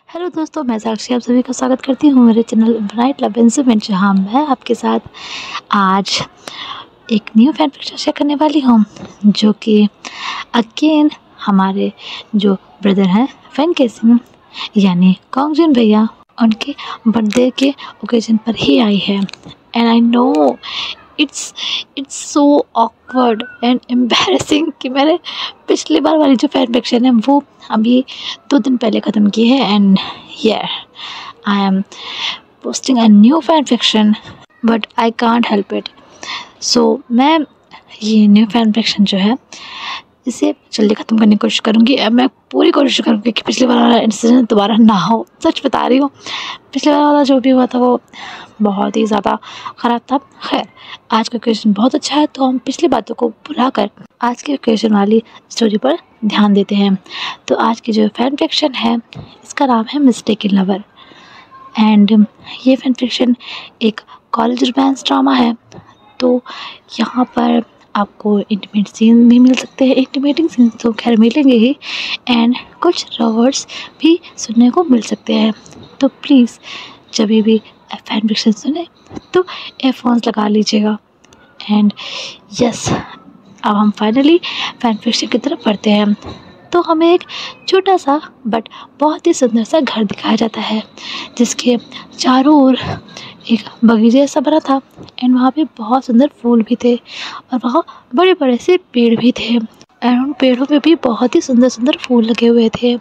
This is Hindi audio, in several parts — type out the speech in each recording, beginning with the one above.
हेलो दोस्तों, मैं साक्षी आप सभी का स्वागत करती हूँ मेरे चैनल ब्राइट लव इंस्ट्रूमेंट, जहाँ मैं आपके साथ आज एक न्यू फैन पिक्चर शेयर करने वाली हूँ, जो कि अगेन हमारे जो ब्रदर हैं फैन के सिंह यानी कॉन्गजिन भैया, उनके बर्थडे के ओकेजन पर ही आई है। And I know it's it's so awkward and embarrassing कि मैंने पिछली बार वाली जो फैन फिक्शन है वो अभी 2 दिन पहले ख़त्म की है। And I am posting a new fan fiction but I can't help it. सो मैं ये न्यू फैन फिक्शन जो है इसे जल्दी ख़त्म करने की कोशिश करूँगी। अब मैं पूरी कोशिश करूँगी कि पिछले बार वाला इंसिडेंट दोबारा ना हो। सच बता रही हूँ, पिछले बार वाला जो भी हुआ था वो बहुत ही ज़्यादा ख़राब था। खैर, आज का ओकेजन बहुत अच्छा है, तो हम पिछली बातों को भुला कर आज के ओकेजन वाली स्टोरी पर ध्यान देते हैं। तो आज की जो फैन फिक्शन है इसका नाम है मिस्टेकन लवर। एंड ये फैन फिक्शन एक कॉलेज रोमांस ड्रामा है। तो यहाँ पर आपको इंटीमेट सीन भी मिल सकते हैं। इंटीमेटिंग सीन तो खैर मिलेंगे ही, एंड कुछ रवर्ड्स भी सुनने को मिल सकते हैं। तो प्लीज़ जब भी फैन फिक्शन सुने तो एयरफोन्स लगा लीजिएगा। एंड यस, अब हम फाइनली फैन फिक्शन की तरफ बढ़ते हैं। तो हमें एक छोटा सा बट बहुत ही सुंदर सा घर दिखाया जाता है, जिसके चारों ओर एक बगीचे जैसा बना था। एंड वहाँ पे बहुत सुंदर फूल भी थे और वहाँ बड़े बड़े से पेड़ भी थे। एंड उन पेड़ों पे भी बहुत ही सुंदर सुंदर फूल लगे हुए थे।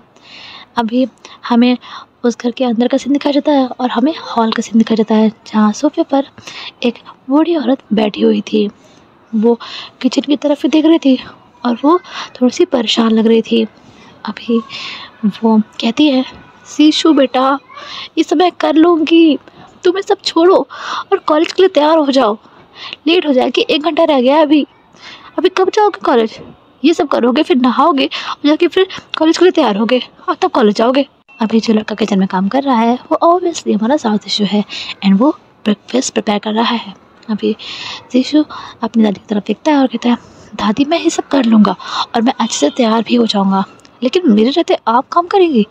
अभी हमें उस घर के अंदर का सीन दिखाया जाता है और हमें हॉल का सीन दिखाया जाता है, जहाँ सोफे पर एक बूढ़ी औरत बैठी हुई थी। वो किचन की तरफ ही देख रही थी और वो थोड़ी सी परेशान लग रही थी। अभी वो कहती है, शीशु बेटा, ये सब मैं कर लूँगी, तुम्हें सब छोड़ो और कॉलेज के लिए तैयार हो जाओ। लेट हो जाएगी, 1 घंटा रह गया है अभी कब जाओगे कॉलेज? ये सब करोगे, फिर नहाओगे और जाके फिर कॉलेज के लिए तैयार होगे और तब कॉलेज जाओगे। अभी जो लड़का किचन में काम कर रहा है वो ऑब्वियसली हमारा साउथ इशू है, एंड वो ब्रेकफास्ट प्रिपेयर कर रहा है। अभी शीशु अपनी दादी की तरफ देखता है और कहता है, दादी मैं ये सब कर लूँगा और मैं अच्छे से तैयार भी हो जाऊँगा, लेकिन मेरे रहते आप काम करेंगी?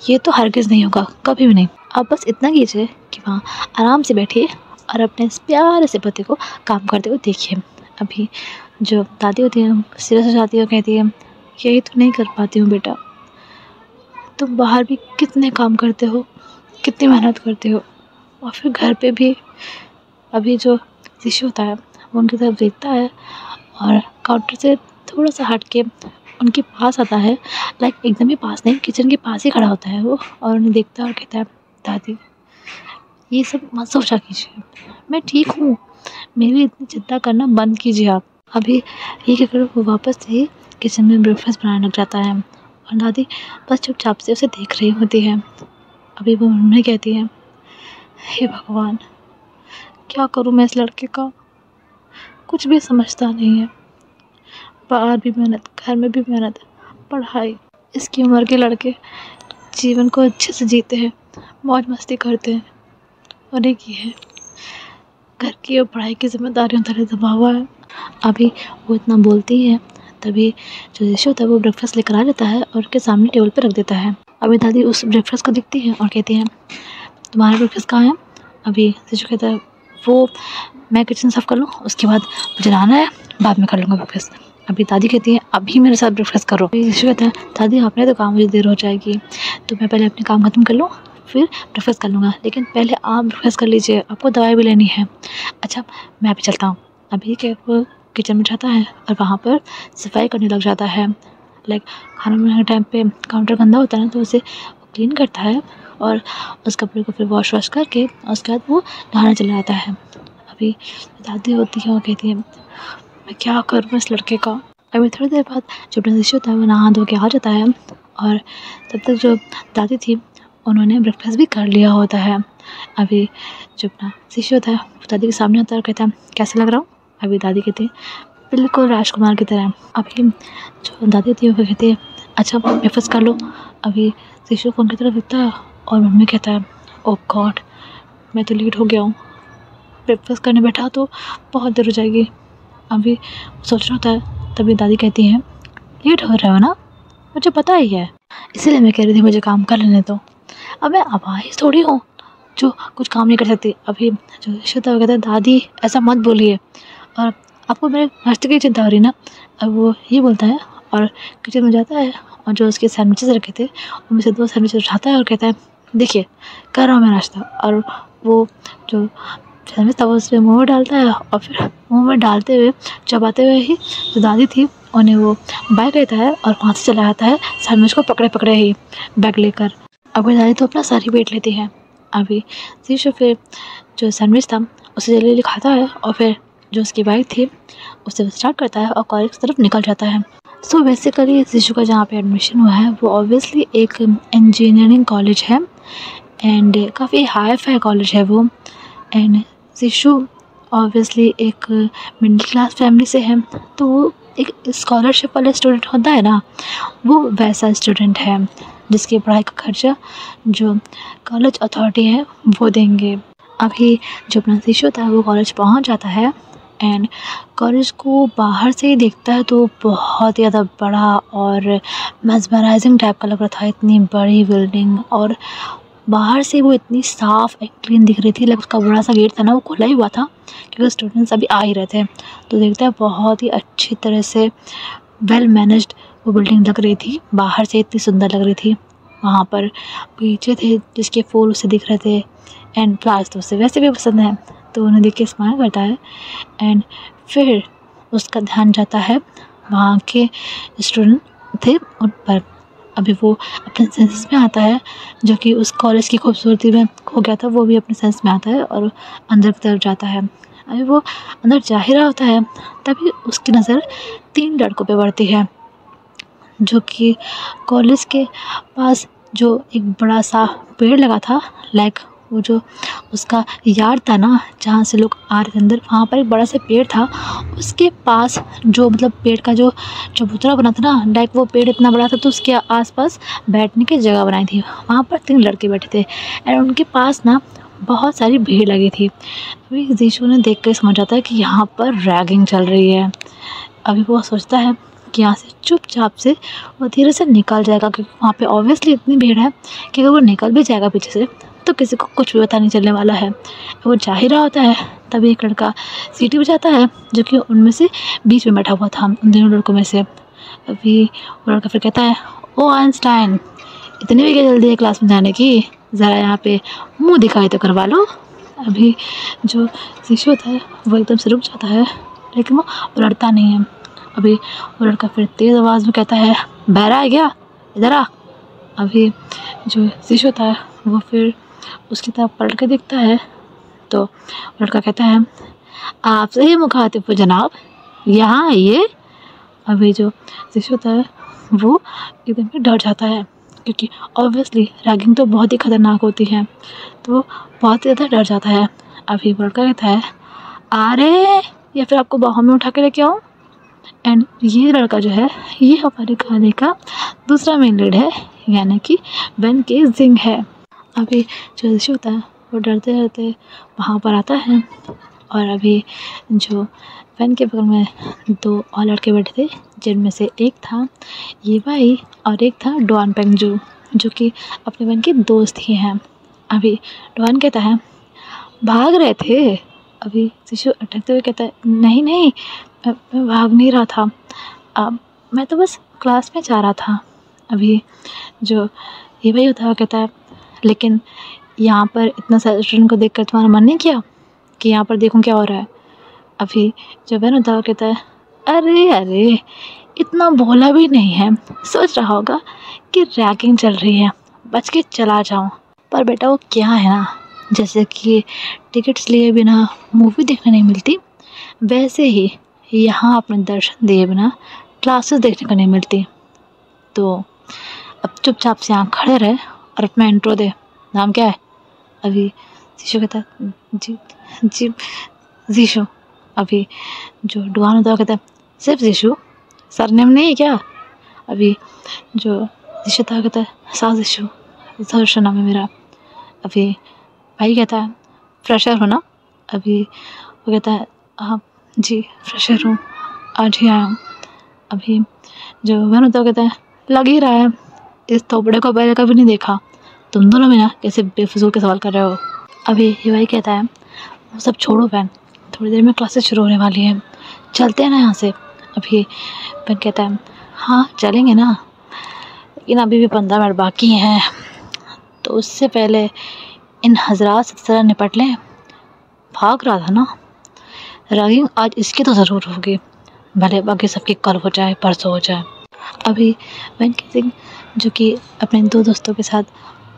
ये तो हरगिज़ नहीं होगा, कभी भी नहीं। आप बस इतना कीजिए कि वहाँ आराम से बैठिए और अपने इस प्यारे से पति को काम करते हुए देखिए। अभी जो दादी होती है सीरियस हो जाती है और कहती है, यही तो नहीं कर पाती हूँ बेटा, तुम बाहर भी कितने काम करते हो, कितनी मेहनत करते हो, और फिर घर पे भी। अभी जो शिशु होता है वो उनकी तरफ देखता है और काउंटर से थोड़ा सा हट के उनके पास आता है। लाइक एकदम ही पास नहीं, किचन के पास ही खड़ा होता है वो, और उन्हें देखता है और कहता है, दादी ये सब मत सोचा कीजिए, मैं ठीक हूँ, मेरी इतनी चिंता करना बंद कीजिए आप। अभी ये कहकर वो वापस से किचन में ब्रेकफास्ट बनाने लग जाता है और दादी बस चुपचाप से उसे देख रही होती है। अभी वो मम्मी कहती है, हे भगवान, क्या करूँ मैं इस लड़के का, कुछ भी समझता नहीं है, बाहर भी मेहनत, घर में भी मेहनत, पढ़ाई। इसकी उम्र के लड़के जीवन को अच्छे से जीते हैं, मौज मस्ती करते हैं, और एक ये है घर की और पढ़ाई की जिम्मेदारियों तले दबा हुआ है। अभी वो इतना बोलती है, तभी जो यीशु होता है वो ब्रेकफास्ट लेकर आ जाता है और उसके सामने टेबल पर रख देता है। अभी दादी उस ब्रेकफास्ट को देखती है और कहती है, तुम्हारा ब्रेकफास्ट कहाँ है? अभी यीशु कहता है, वो मैं किचन साफ़ कर लूँ, उसके बाद मुझे नहाना है, बाद में कर लूँगा ब्रेकफास्ट। अभी दादी कहती है, अभी मेरे साथ ब्रेकफास्ट करो। यीशु कहता है, दादी आपने तो काम, मुझे देर हो जाएगी, तो मैं पहले अपने काम ख़त्म कर लूँ, फिर ब्रेकफास्ट कर लूँगा, लेकिन पहले आप ब्रेकफास्ट कर लीजिए, आपको दवाई भी लेनी है। अच्छा, मैं अभी चलता हूँ। अभी क्या वो किचन में जाता है और वहाँ पर सफाई करने लग जाता है। लाइक खाना बनाने के टाइम पे काउंटर गंदा होता है ना, तो उसे क्लीन करता है और उस कपड़े को फिर वॉश करके उसके बाद वो नहाने चला जाता है। अभी दादी होती है और कहती है, मैं क्या करूँ इस लड़के का। अभी थोड़ी देर बाद जो अपना शिशु होता है वो नहा धो के आ जाता है, और तब तक जो दादी थी उन्होंने ब्रेकफास्ट भी कर लिया होता है। अभी जो अपना शिशु होता है वो दादी के सामने होता है और कहता है, कैसा लग रहा हूँ? अभी दादी कहती है, बिल्कुल राजकुमार की तरह। अभी जो दादी थी वो कहती है, अच्छा ब्रेकफास्ट कर लो। अभी शिशु फ़ोन की तरफ देखता है और मम्मी कहता है, ओह गॉड, मैं तो लेट हो गया हूँ, ब्रेकफास्ट करने बैठा तो बहुत देर हो जाएगी। अभी सोच रहा होता है, तभी दादी कहती है, लेट हो रहे हो ना, मुझे पता ही है, इसीलिए मैं कह रही थी मुझे काम कर लेने दो। अब मैं अपाहिज थोड़ी हूँ जो कुछ काम नहीं कर सकती। अभी जो ईशु था वो कहता है दादी ऐसा मत बोलिए, और आपको मेरे नाश्ते की चिंता हो रही ना। अब वो ये बोलता है और किचन में जाता है और जो उसके सैंडविचेस रखे थे उनमें से 2 सैंडविचेस उठाता है और कहता है देखिए कर रहा हूँ मैं नाश्ता। और वो जो सैंडविच था वो उसमें मुँह में डालता है और फिर मुँह में डालते हुए चबाते हुए ही जो दादी थी उन्हें वो बैग लेता है और वहाँ से चला आता है सैंडविच को पकड़े पकड़े ही बैग लेकर। अब दादी तो अपना सर ही पीट लेती है। अभी शीशु फिर जो सैंडविच था उसे जल्दी जल्दी खाता है और फिर जो उसकी बाइक थी उससे स्टार्ट करता है और कॉलेज की तरफ निकल जाता है। सो बेसिकली शीशु का जहाँ पे एडमिशन हुआ है वो ऑब्वियसली एक इंजीनियरिंग कॉलेज है एंड काफ़ी हाई फाई कॉलेज है वो। एंड शीशु ऑब्वियसली एक मिडिल क्लास फैमिली से है, तो वो एक स्कॉलरशिप वाला स्टूडेंट होता है ना, वो वैसा स्टूडेंट है जिसकी पढ़ाई का खर्चा जो कॉलेज अथॉरिटी है वो देंगे। अभी जो अपना शीशु था वो कॉलेज पहुंच जाता है एंड कॉलेज को बाहर से ही देखता है तो बहुत ज़्यादा बड़ा और मेस्मराइजिंग टाइप का लग रहा था। इतनी बड़ी बिल्डिंग और बाहर से वो इतनी साफ़ एंड क्लीन दिख रही थी। लाइक उसका बड़ा सा गेट था ना वो खुला ही हुआ था क्योंकि स्टूडेंट्स अभी आ ही रहे थे, तो देखता है बहुत ही अच्छी तरह से वेल मैनेज्ड वो बिल्डिंग लग रही थी। बाहर से इतनी सुंदर लग रही थी। वहाँ पर पीछे थे जिसके फूल उसे दिख रहे थे एंड फ्लावर्स तो उसे वैसे भी पसंद है, तो उन्हें देख के स्माइल करता है। एंड फिर उसका ध्यान जाता है वहाँ के स्टूडेंट थे उन पर। अभी वो अपने सेंसेस में आता है जो कि उस कॉलेज की खूबसूरती में खो गया था, वो भी अपने सेंस में आता है और अंदर की तरफ जाता है। अभी वो अंदर जा ही रहा होता है तभी उसकी नज़र 3 लड़कों पे पड़ती है जो कि कॉलेज के पास जो एक बड़ा सा पेड़ लगा था। लाइक वो जो उसका यार्ड था ना जहाँ से लोग आ रहे थे अंदर, वहाँ पर एक बड़ा सा पेड़ था। उसके पास जो मतलब पेड़ का जो चबूतरा बना था ना, लाइक वो पेड़ इतना बड़ा था तो उसके आसपास बैठने की जगह बनाई थी। वहाँ पर 3 लड़के बैठे थे एंड उनके पास ना बहुत सारी भीड़ लगी थी। अभी जीशु ने देख कर समझ आता है कि यहाँ पर रैगिंग चल रही है। अभी वो सोचता है कि यहाँ से चुपचाप से वो धीरे से निकल जाएगा क्योंकि वहाँ पे ऑब्वियसली इतनी भीड़ है कि अगर वो निकल भी जाएगा पीछे से तो किसी को कुछ भी पता नहीं चलने वाला है। वो जा ही रहा होता है तभी एक लड़का सीटी बजाता है जो कि उनमें से बीच में बैठा हुआ था, उन दोनों लड़कों में से। अभी वो लड़का फिर कहता है ओ आइंस्टाइन, इतनी भी क्या जल्दी है क्लास में जाने की, ज़रा यहाँ पे मुँह दिखाई तो करवा लो। अभी जो शीशु होता है वो एकदम से रुक जाता है लेकिन वो लड़ता नहीं है। अभी वो लड़का फिर तेज़ आवाज़ में कहता है बहरा है क्या, इधर आ। अभी जो शीशु होता है वो फिर उसकी तरफ पलट के देखता है तो लड़का कहता है आपसे ही मुखातिब हो जनाब, यहाँ आइए। अभी जो शीशु होता है वो एकदम से डर जाता है क्योंकि ऑब्वियसली रैगिंग तो बहुत ही ख़तरनाक होती है, तो वो बहुत ज़्यादा डर जाता है। अभी वो लड़का कहता है आ रहे या फिर आपको बाहों में उठा के लेके आऊँ। एंड ये लड़का जो है ये हमारे खाने का दूसरा मेन लीड है, यानी कि वेन के जिंग है। अभी जो शीशु होता है वो डरते डरते वहाँ पर आता है और अभी जो वैन के बगल में 2 और लड़के बैठे थे जिनमें से एक था ये भाई और एक था डॉन पेंगजू जो कि अपने वैन के दोस्त ही हैं। अभी डॉन कहता है भाग रहे थे। अभी शीशु अटकते हुए कहता है नहीं नहीं मैं भाग नहीं रहा था, मैं तो बस क्लास में जा रहा था। अभी जो ये भाई होता है कहता है लेकिन यहाँ पर इतना सारे स्टूडेंट को देखकर तुम्हारा मन नहीं किया कि यहाँ पर देखूँ क्या हो रहा है। अभी जो बहन होता है कहता है अरे अरे इतना भोला भी नहीं है, सोच रहा होगा कि रैगिंग चल रही है, बच के चला जाऊँ। पर बेटा वो क्या है ना, जैसे कि टिकट्स लिए बिना मूवी देखने नहीं मिलती, वैसे ही यहाँ अपने दर्शन दिए बिना क्लासेस देखने को नहीं मिलती। तो अब चुपचाप से यहाँ खड़े रहे और अपना इंट्रो दे, नाम क्या है। अभी शीशु कहता है जी जी शीशु। अभी जो डुआन होता है कहता है सिर्फ शीशु, सरनेम नहीं है क्या। अभी जो शीशु था कहता है सा शीशु, शीशु नाम है मेरा। अभी भाई कहता है फ्रेशर हो ना। अभी वो कहता है हाँ जी फ्रेशर हूँ, आज ही आया हूँ। अभी जो बहन होता है कहता है लग ही रहा है, इस थोपड़े को पहले कभी नहीं देखा, तुम दोनों में ना कैसे बेफिजूल के सवाल कर रहे हो। अभी ये भाई कहता है वो सब छोड़ो बहन, थोड़ी देर में क्लासेस शुरू होने वाली है, चलते हैं ना यहाँ से। अभी बहन कहता है हाँ चलेंगे ना, लेकिन अभी भी 15 मिनट बाकी हैं, तो उससे पहले इन हजरात से ज़रा निपट लें। भाग रहा था ना, रैगिंग आज इसकी तो ज़रूर होगी, भले बाकी सबकी कल हो जाए परसों हो जाए। अभी वैन केसिंग जो कि अपने 2 दोस्तों के साथ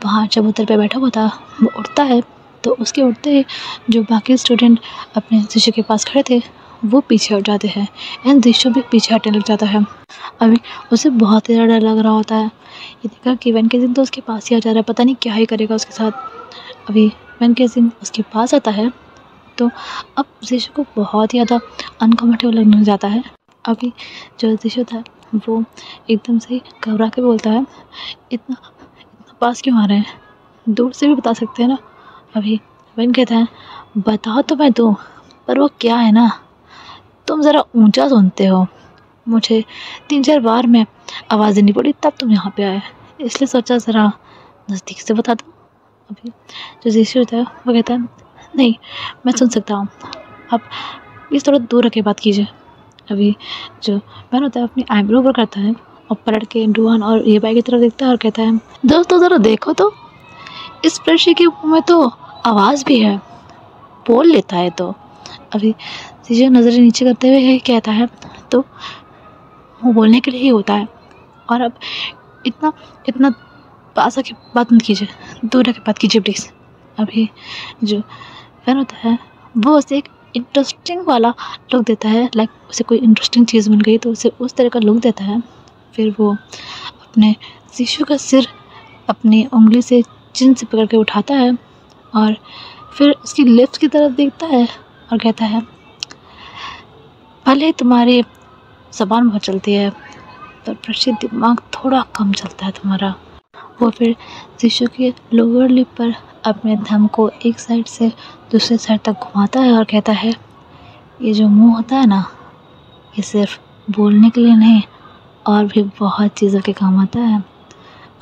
वहाँ चबूतर पे बैठा हुआ था, वो उठता है, तो उसके उठते ही जो बाकी स्टूडेंट अपने शिशु के पास खड़े थे वो पीछे हट जाते हैं एंड शिशु भी पीछे हटने लग जाता है। अभी उसे बहुत ही ज़्यादा डर लग रहा होता है, ये देखा कि वैन केसिंग तो उसके पास ही आ जा रहा है, पता नहीं क्या ही करेगा उसके साथ। अभी वैन केसिंग उसके पास आता है तो अब शिशु को बहुत ही ज़्यादा अनकम्फर्टेबल लगने लग जाता है। अभी जो शिशु था वो एकदम से घबरा के बोलता है इतना इतना पास क्यों आ रहे हैं, दूर से भी बता सकते हैं ना। अभी वैन कहता है बताओ तो मैं दूँ, पर वो क्या है ना, तुम ज़रा ऊंचा सुनते हो, मुझे 3-4 बार में आवाज़ देनी पड़ी तब तुम यहाँ पे आए, इसलिए सोचा ज़रा नज़दीक से बता दो। अभी जो शिशु था वो कहता है नहीं मैं सुन सकता हूँ, आप प्लीज़ थोड़ा दूर रख के बात कीजिए। अभी जो मैन होता है अपनी आईब्रो ऊपर करता है और पलट के डुआन और ये बाई की तरफ देखता है और कहता है दोस्तों ज़रा देखो तो, इस प्रश्न के मुँह में तो आवाज़ भी है, बोल लेता है। तो अभी शिशु नज़रें नीचे करते हुए कहता है तो वो बोलने के लिए ही होता है, और अब इतना इतना पास आके बात मत कीजिए, दूर आके बात कीजिए प्लीज़। अभी जो फैन होता है वो उसे एक इंटरेस्टिंग वाला लुक देता है, लाइक उसे कोई इंटरेस्टिंग चीज़ मिल गई तो उसे उस तरह का लुक देता है। फिर वो अपने शिशु का सिर अपनी उंगली से चिन से पकड़ के उठाता है और फिर उसकी लिप्स की तरफ देखता है और कहता है भले तुम्हारी ज़बान बहुत चलती है पर प्रशिद दिमाग थोड़ा कम चलता है तुम्हारा। वो फिर शिशु के लोअर लिप पर अपने थंब को एक साइड से दूसरे साइड तक घुमाता है और कहता है ये जो मुंह होता है ना, ये सिर्फ बोलने के लिए नहीं और भी बहुत चीज़ों के काम आता है।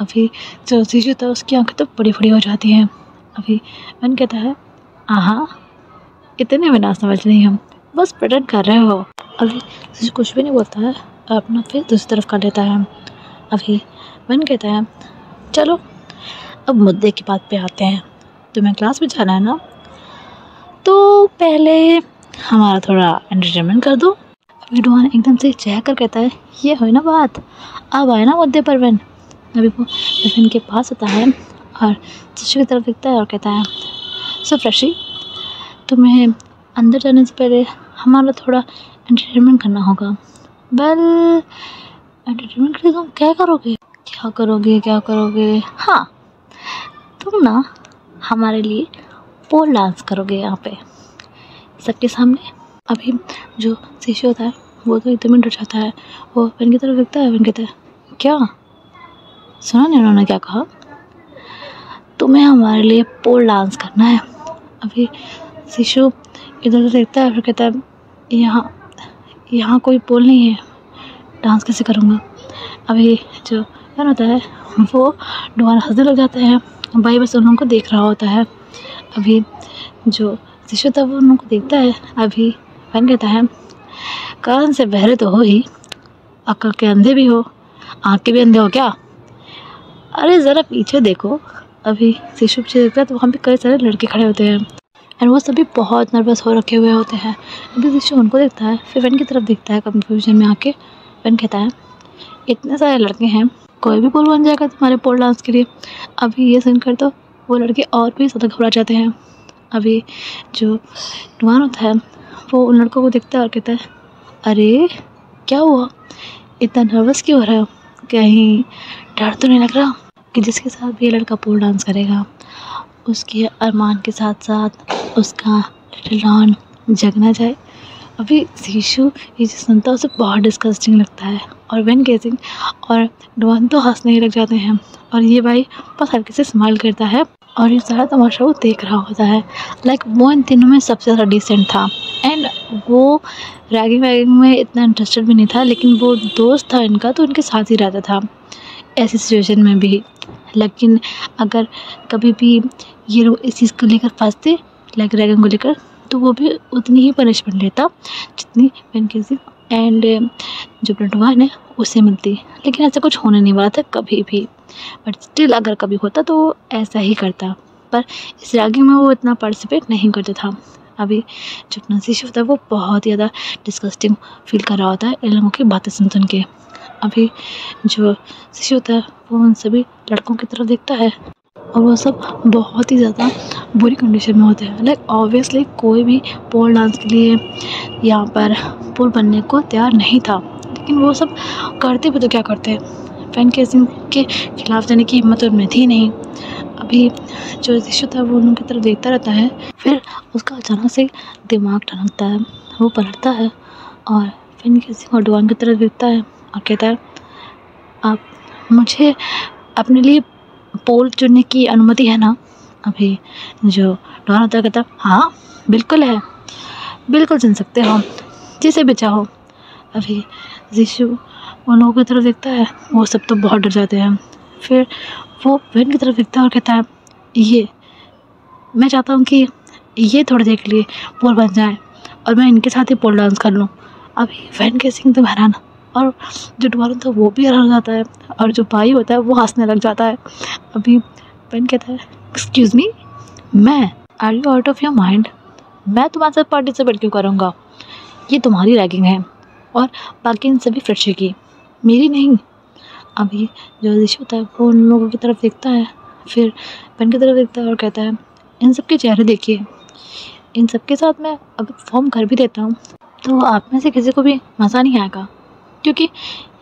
अभी जो शिशु था उसकी आंखें तो बड़ी बड़ी हो जाती हैं। अभी मन कहता है हाँ इतने में ना समझ नहीं, हम बस प्रेटेंड कर रहे हो। अभी शिशु कुछ भी नहीं बोलता है, अपना फिर दूसरी तरफ कर लेता है। अभी मन कहता है चलो अब मुद्दे की बात पे आते हैं, तुम्हें क्लास में जाना है ना, तो पहले हमारा थोड़ा एंटरटेनमेंट कर दो। अभी डुआन एकदम से चह कर कहता है ये हुई ना बात, अब आए ना मुद्दे पर। वैन अभी वो वैन के पास आता है और शिशु की तरफ देखता है और कहता है सो फ्रेशी, तुम्हें अंदर जाने से पहले हमारा थोड़ा एंटरटेनमेंट करना होगा। वेल एंटरटेनमेंट के लिए तुम क्या करोगे क्या करोगे, हाँ तुम ना हमारे लिए पोल डांस करोगे यहाँ पे सबके सामने। अभी जो शिशु होता है वो तो एकदम डर जाता है, वो वैन की तरफ देखता है, वैन कहता है क्या सुना नहीं उन्होंने क्या कहा, तुम्हें हमारे लिए पोल डांस करना है। अभी शिशु इधर उधर देखता है फिर कहता है यहाँ कोई पोल नहीं है, डांस कैसे करूँगा। अभी जो वैन होता है वो दोबारा हंसने लग जाता है, भाई बस उन लोगों को देख रहा होता है। अभी जो शिशु था वो उन लोगों को देखता है। अभी वैन कहता है कान से बहरे तो हो ही, अक्ल के अंधे भी हो, आँख के भी अंधे हो क्या, अरे ज़रा पीछे देखो। अभी शिशु पीछे देखता है तो वहाँ पे कई सारे लड़के खड़े होते हैं और वो सभी बहुत नर्वस हो रखे हुए होते हैं। अभी शिशु उनको देखता है फिर वैन की तरफ देखता है कंफ्यूजन में आके। वैन कहता है इतने सारे लड़के हैं, कोई भी पोल बन जाएगा तुम्हारे पोल डांस के लिए। अभी ये सुनकर तो वो लड़के और भी ज़्यादा घबरा जाते हैं। अभी जो नुमान होता है वो उन लड़कों को देखता है और कहता है अरे क्या हुआ, इतना नर्वस क्यों हो रहा है, कहीं डर तो नहीं लग रहा कि जिसके साथ भी ये लड़का पोल डांस करेगा उसके अरमान के साथ साथ उसका लिटिल डॉन जग ना जाए। अभी शिशु ये जो सुनता है उसे बहुत डिस्गस्टिंग लगता है और वैन केसिंग और डुआन तो हंसने ही लग जाते हैं और ये भाई बस हल्के से स्माइल करता है और ये सारा तमाशा वो देख रहा होता है। लाइक वो इन तीनों में सबसे ज़्यादा डिसेंट था एंड वो रैगिंग वैगिंग में इतना इंटरेस्टेड भी नहीं था, लेकिन वो दोस्त था इनका तो इनके साथ ही रहता था ऐसी सिचुएशन में भी। लेकिन अगर कभी भी ये लोग इस चीज़ को लेकर फंसते लाइक रैगिंग को लेकर, तो वो भी उतनी ही पनिशमेंट लेता जितनी वेनकेसी एंड जो प्लटवान है उससे मिलती। लेकिन ऐसा कुछ होने नहीं वाला था कभी भी, बट स्टिल अगर कभी होता तो वो ऐसा ही करता। पर इस रैगिंग में वो इतना पार्टिसिपेट नहीं करता था। अभी जो अपना शिशु होता है वो बहुत ही ज़्यादा डिस्गस्टिंग फील कर रहा होता है इन लोगों की बातें सुन के। अभी जो शिशु होता है वो उन सभी लड़कों की तरफ देखता है और वो सब बहुत ही ज़्यादा बुरी कंडीशन में होते हैं। लाइक ऑब्वियसली कोई भी पोल डांस के लिए यहाँ पर पोल बनने को तैयार नहीं था, लेकिन वो सब करते भी तो क्या करते, वेनकेसी के खिलाफ जाने की हिम्मत उनमें थी नहीं। अभी जो शिशु था वो उनकी तरफ देखता रहता है, फिर उसका अचानक से दिमाग टनकता है, वो पलटता है और वेनकेसी और डुआन की तरफ देखता है और कहता है, आप मुझे अपने लिए पोल चुनने की अनुमति है ना? अभी जो डुआन होता है कहता है, हाँ बिल्कुल है, बिल्कुल चुन सकते हो जिसे भी चाहो। अभी शिशु उन लोगों की तरफ देखता है, वो सब तो बहुत डर जाते हैं। फिर वो वेन की तरफ देखता है और कहता है, ये मैं चाहता हूँ कि ये थोड़ी देर के लिए पोल बन जाए और मैं इनके साथ ही पोल डांस कर लूँ। अभी वेनकेसी तो हैरान और जो डुआन होता है वो भी हैरान हो जाता है और जो भाई होता है वो हंसने लग जाता है। अभी वेन कहता है, एक्सक्यूज़ मी, मैं, are you out of your mind? मैं तुम्हारे साथ पार्टिसिपेट क्यों करूँगा? ये तुम्हारी रैगिंग है और बाकी इन सभी फ्रेंड्स की, मेरी नहीं। अभी जो शिशु होता है वो उन लोगों की तरफ देखता है, फिर वेन की तरफ देखता है और कहता है, इन सब के चेहरे देखिए, इन सब के साथ मैं अगर परफॉर्म कर भी देता हूँ तो आप में से किसी को भी मज़ा नहीं आएगा, क्योंकि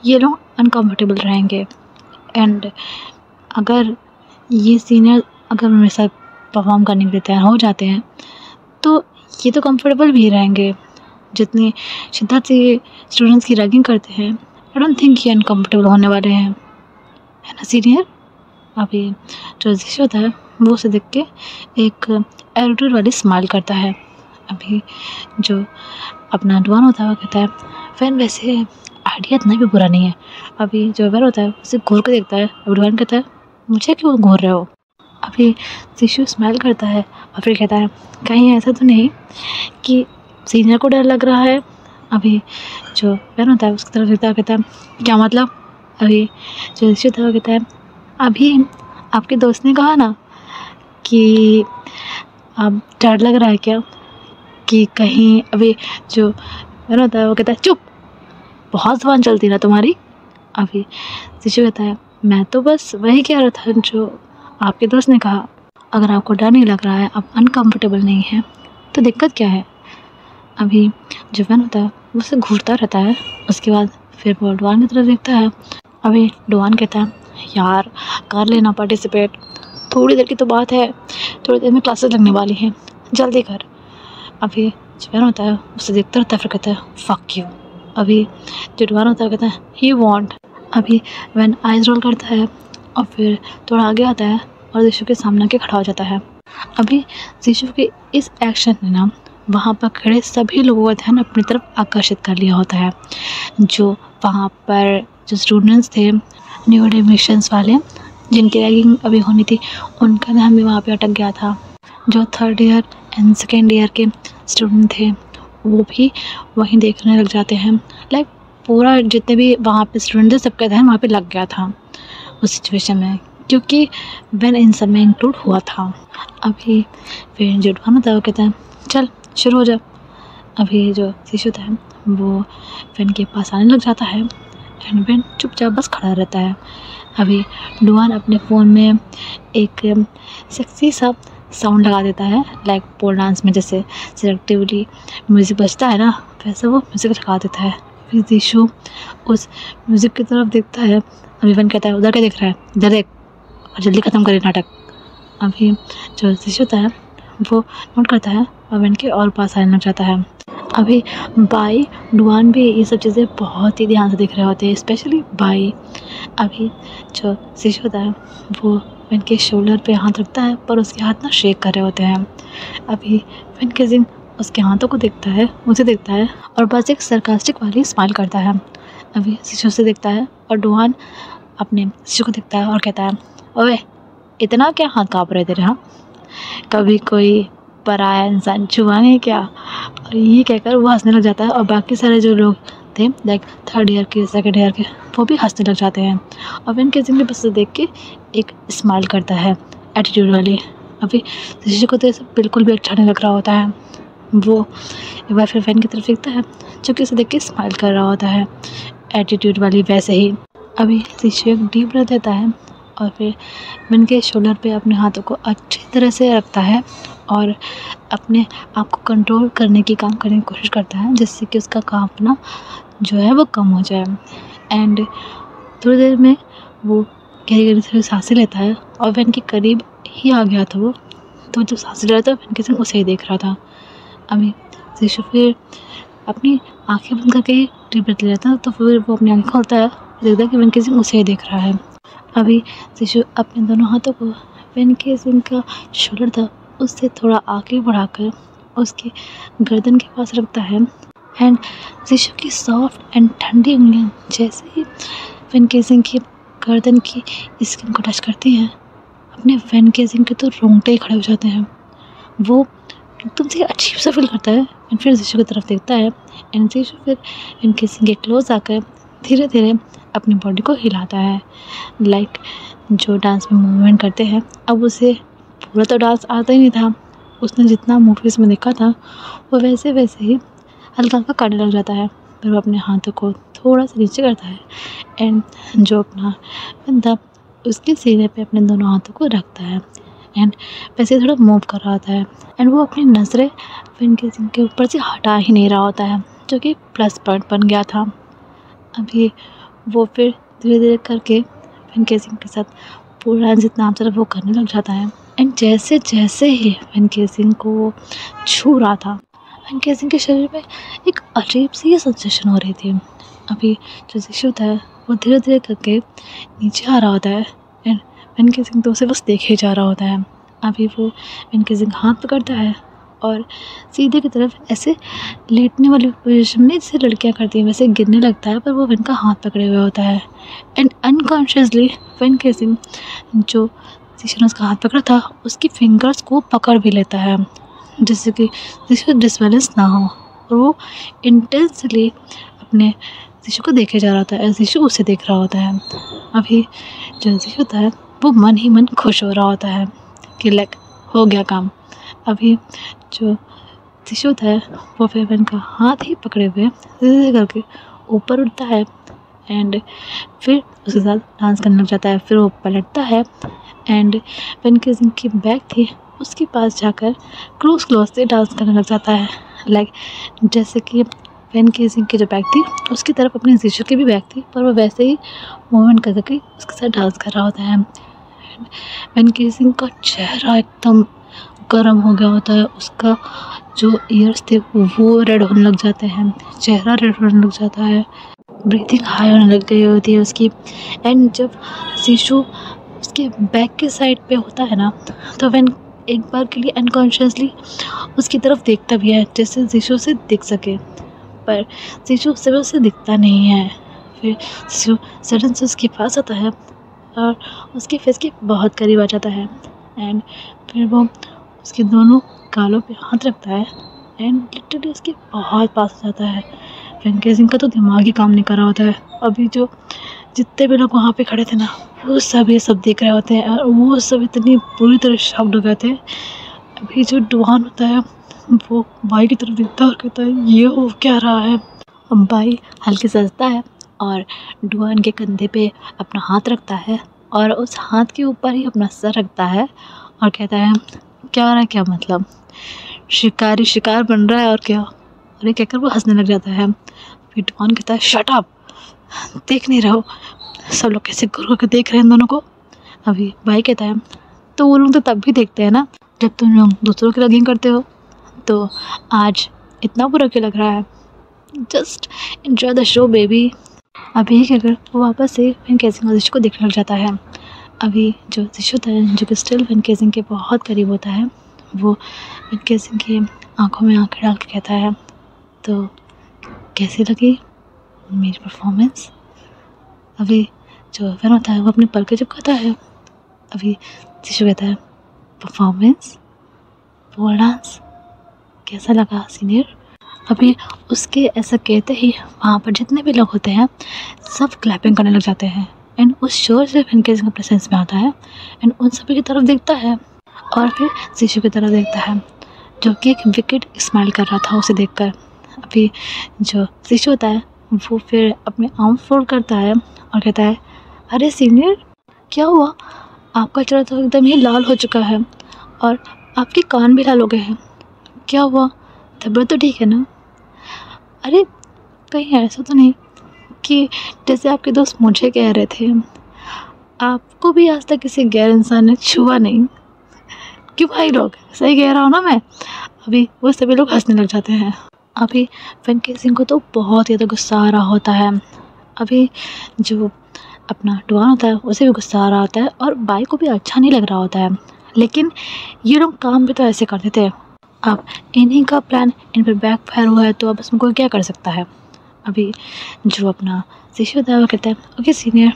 ये लोग अनकम्फर्टेबल रहेंगे। एंड अगर ये सीनियर अगर मेरे साथ परफॉर्म करने के लिए तैयार हो जाते हैं तो ये तो कंफर्टेबल भी रहेंगे। जितनी शिद्दत से ये स्टूडेंट्स की रैगिंग करते हैं, आई डोंट थिंक ये अनकम्फर्टेबल होने वाले हैं, है ना सीनियर? अभी जो शिशु होता है वो उसे देख के एक एटीट्यूड वाली स्माइल करता है। अभी जो अपना डुआन होता है वो कहता है, फैन वैसे आइडिया इतना भी बुरा नहीं है। अभी जो वेर होता है उसे घूर के देखता है, अब डुआन कहता है, मुझे क्यों घूर रहे हो? अभी शिशु स्माइल करता है और फिर कहता है, कहीं ऐसा तो नहीं कि सीनियर को डर लग रहा है? अभी जो वेर होता है उसकी तरफ देखता है, कहता है, क्या मतलब? अभी जो शिशु था वो कहता है, अभी आपके दोस्त ने कहा ना कि अब डर लग रहा है क्या कि कहीं। अभी जो वेर होता है वो कहता है, चुप, बहुत ज़ुबान चलती ना तुम्हारी। अभी शिशु कहता है, मैं तो बस वही कह रहा था जो आपके दोस्त ने कहा। अगर आपको डर नहीं लग रहा है, आप अनकम्फर्टेबल नहीं है, तो दिक्कत क्या है? अभी जो वेन होता है वो उसे घूरता रहता है। उसके बाद फिर वो डुआन की तरफ देखता है। अभी डुआन कहता है, यार कर लेना पार्टिसिपेट, थोड़ी देर की तो बात है, थोड़ी देर में क्लासेस लगने वाली हैं, जल्दी कर। अभी जो वेन होता है उसे देखता रहता है, फिर कहता है, फक यू। अभी जो डुआन होता है कहता है, ही वॉन्ट। अभी वेन आइज रोल करता है और फिर थोड़ा आगे आता है और शिशु के सामने आके खड़ा हो जाता है। अभी शिशु के इस एक्शन ने ना वहाँ पर खड़े सभी लोगों का ध्यान अपनी तरफ आकर्षित कर लिया होता है। जो वहाँ पर जो स्टूडेंट्स थे न्यू एडमिशन्स वाले, जिनकी रैगिंग अभी होनी थी, उनका ध्यान भी वहाँ पे अटक गया था। जो third year and second year के स्टूडेंट थे वो भी वहीं देखने लग जाते हैं। लाइक पूरा जितने भी वहाँ पे स्टूडेंट थे सबका ध्यान वहाँ पे लग गया था उस सिचुएशन में, क्योंकि वेन इन सब में इंक्लूड हुआ था। अभी फिर जो डुआन होता है वो कहता है, चल शुरू हो जा। अभी जो शिशु था वो वेन के पास आने लग जाता है एंड वेन चुपचाप बस खड़ा रहता है। अभी डुआन अपने फ़ोन में एक सेक्सी सा साउंड लगा देता है, लाइक पोल डांस में जैसे सिलेक्टिवली म्यूज़िक बजता है ना, वैसे वो म्यूज़िक लगा देता है। फिर शिशु उस म्यूज़िक की तरफ देखता है। अभी वेन कहता है, उधर क्या देख रहा है, इधर देख और जल्दी ख़त्म करे नाटक। अभी जो शिशु होता है वो नोट करता है और वेन के और पास आने लग जाता है। अभी बाई डुआन भी ये सब चीज़ें बहुत ही ध्यान से देख रहे होते हैं, स्पेशली बाई। अभी जो शिशु होता है वो वेन के शोल्डर पे हाथ रखता है, पर उसके हाथ ना शेक कर रहे होते हैं। अभी वेन के जिन उसके हाथों को देखता है, उसे देखता है और बस एक सरकास्टिक वाली स्माइल करता है। अभी शिशु से देखता है और डुआन अपने शिशु को देखता है और कहता है, ओए इतना क्या हाथ काँप रहे तेरे? हाँ, कभी कोई पराया इंसान छुआ नहीं क्या? और ये कहकर वो हंसने लग जाता है और बाकी सारे जो लोग थे लाइक थर्ड ईयर के, सेकंड ईयर के, वो भी हंसने लग जाते हैं। और वेन केसिंग भी बस देख के एक स्माइल करता है एटीट्यूड वाली। अभी ऋषि को तो ये सब बिल्कुल भी अच्छा नहीं लग रहा होता है। वो एक बार फिर वेन की तरफ देखता है जो कि उसे देख के स्माइल कर रहा होता है एटीट्यूड वाली वैसे ही। अभी ऋषि एक डीप ब्रेथ लेता है और फिर वेन के शोल्डर पे अपने हाथों को अच्छी तरह से रखता है और अपने आप को कंट्रोल करने की काम करने की कोशिश करता है जिससे कि उसका कांपना जो है वो कम हो जाए। एंड थोड़ी देर में वो गहरी गहरी से सांसें लेता है और वेन के करीब ही आ गया था वो, तो जब सांसें ले रहा था वेन के सिंह उसे ही देख रहा था। अभी ऋषि फिर अपनी आंखें बंद करके ही डीप ब्रेथ ले लेता है, तो फिर वो अपनी आंखें खोलता है, देखता है कि वेन के सिंह उसे ही देख रहा है। अभी ऋषि अपने दोनों हाथों को वेन के सिंह का शोल्डर था उससे थोड़ा आगे बढ़ाकर उसकी गर्दन के पास रखता है। एंड ऋषि की सॉफ्ट एंड ठंडी उंगलियां जैसे ही वेन के सिंह की गर्दन की स्किन को टच करती हैं, अपने वेन के सिंह के तो रोंगटे ही खड़े हो जाते हैं। वो एकदम से अजीब सा फील करता है एंड फिर ऋषि की तरफ देखता है एंड ऋषि फिर वेन के सिंह के क्लोज आकर धीरे धीरे अपनी बॉडी को हिलाता है लाइक जो डांस में मूवमेंट करते हैं। अब उसे पूरा तो डांस आता ही नहीं था, उसने जितना मूवीज़ में देखा था वो वैसे वैसे ही हल्का हल्का करने लग जाता है। फिर वो अपने हाथों को थोड़ा सा नीचे करता है एंड जो अपना बंदा उसके सीने पे अपने दोनों हाथों को रखता है एंड वैसे थोड़ा मूव कर रहा होता है एंड वो अपनी नज़रें वेन के सिंह के ऊपर से हटा ही नहीं रहा होता है, जो कि प्लस पॉइंट बन गया था। अभी वो फिर धीरे धीरे करके वेन के सिंह के साथ पूरा जितना आप तरफ वो करने लग जाता है एंड जैसे जैसे ही वेन के सिंह को वो छू रहा था वेन के सिंह के शरीर में एक अजीब सी सेंसेशन हो रही थी। अभी जो ऋषि होता है वो धीरे धीरे करके नीचे आ रहा होता है एंड वेन के सिंह तो उसे बस देखे ही जा रहा होता है। अभी वो वेन के सिंह हाथ पकड़ता है और सीधे की तरफ ऐसे लेटने वाली पोजीशन में जैसे लड़कियां करती हैं वैसे गिरने लगता है, पर वो वेन का हाथ पकड़े हुए होता है एंड अनकॉन्शियसली वेन के सिंह जो ऋषि ने उसका हाथ पकड़ा था उसकी फिंगर्स को पकड़ भी लेता है जिससे कि ऋषि डिसबैलेंस ना हो और वो इंटेंसली अपने ऋषि को देखे जा रहा था और ऋषि उसे देख रहा होता है। अभी जो ऋषि होता है वो मन ही मन खुश हो रहा होता है कि लाइक हो गया काम। अभी जो ऋषि होता है वो फिर वेन का हाथ ही पकड़े हुए धीरे धीरे करके ऊपर उठता है एंड फिर उसके साथ डांस करने लग जाता है। फिर वो पलटता है एंड वेन के सिंह की बैग थी उसके पास जाकर क्लोज से डांस करने लग जाता है लाइक जैसे कि वेन के सिंह की जो बैग थी उसकी तरफ अपने ऋषि की भी बैग थी, पर वो वैसे ही मूवमेंट कर करके उसके साथ डांस कर रहा होता है। वेन के सिंह का चेहरा एकदम गर्म हो गया होता है, उसका जो ईयर्स थे वो रेड होने लग जाते हैं, चेहरा रेड होने लग जाता है, ब्रीथिंग हाई होने लग गई होती है उसकी। एंड जब ऋषि उसके बैक के साइड पे होता है ना तो वेन एक बार के लिए अनकॉन्शियसली उसकी तरफ देखता भी है जैसे ऋषि उसे दिख सके, पर ऋषि उसे दिखता नहीं है। फिर ऋषि सडन से उसके पास आता है और उसके फेस के बहुत करीब आ जाता है एंड फिर वो उसके दोनों गालों पे हाथ रखता है एंड लिटरली उसके बहुत पास आ जाता है। वेन के सिंह का तो दिमाग ही काम नहीं कर रहा होता है। अभी जो जितने भी लोग वहाँ पे खड़े थे ना वो सब ये सब देख रहे होते हैं और वो सब इतनी पूरी तरह शॉक्ड हो गए थे। अभी जो डुआन होता है वो बाई की तरफ देखता है और कहता है ये हो क्या रहा है। अब बाई हल्के से हंसता है और डुआन के कंधे पे अपना हाथ रखता है और उस हाथ के ऊपर ही अपना सर रखता है और कहता है क्या हो रहा है, क्या मतलब शिकारी शिकार बन रहा है और क्या। और ये कहकर वो हंसने लग जाता है। फिर डुआन कहता है शट अप, देख नहीं रहो, सब लोग कैसे घूर करके देख रहे हैं इन दोनों को। अभी भाई कहता है तो वो लोग तो तब भी देखते हैं ना जब तुम लोग दूसरों की रगिंग करते हो, तो आज इतना बुरा क्यों लग रहा है, just enjoy the show baby. अभी कहकर वो वापस से वेन के सिंह को देखने लग जाता है। अभी जो ऋषि होता है जो कि स्टिल वेन के सिंह के बहुत करीब होता है वो वेन के सिंह की आंखों में आंखें डाल के कहता है तो कैसी लगी मेरी परफॉर्मेंस। अभी जो वेन होता है वो अपने पलकें चिपकाता है अभी शिशु कहता है परफॉर्मेंस, पोल डांस कैसा लगा सीनियर। अभी उसके ऐसा कहते ही वहाँ पर जितने भी लोग होते हैं सब क्लैपिंग करने लग जाते हैं। एंड उस शोर से वेनकेसी का प्रेजेंस में आता है एंड उन सभी की तरफ देखता है और फिर शिशु की तरफ देखता है जो कि एक विकेट स्माइल कर रहा था उसे देखकर। अभी जो शिशु होता है वो फिर अपने आर्म फोल्ड करता है और कहता है अरे सीनियर क्या हुआ, आपका चेहरा तो एकदम ही लाल हो चुका है और आपके कान भी लाल हो गए हैं, क्या हुआ, तबीयत तो ठीक है ना। अरे कहीं ऐसा तो नहीं कि जैसे आपके दोस्त मुझे कह रहे थे आपको भी आज तक किसी गैर इंसान ने छुआ नहीं, क्यों भाई लोग, सही कह रहा हूँ ना मैं। अभी वो सभी लोग हंसने लग जाते हैं। अभी वेनकेसी को तो बहुत ज़्यादा गुस्सा आ रहा होता है। अभी जो अपना डुआन होता है उसे भी गुस्सा आ रहा होता है और बाई को भी अच्छा नहीं लग रहा होता है, लेकिन ये लोग काम भी तो ऐसे करते थे। अब इन्हीं का प्लान इन पर बैकफायर हुआ है तो अब इसमें कोई क्या कर सकता है। अभी जो अपना शिशु होता है वो कहता है ओके सीनियर,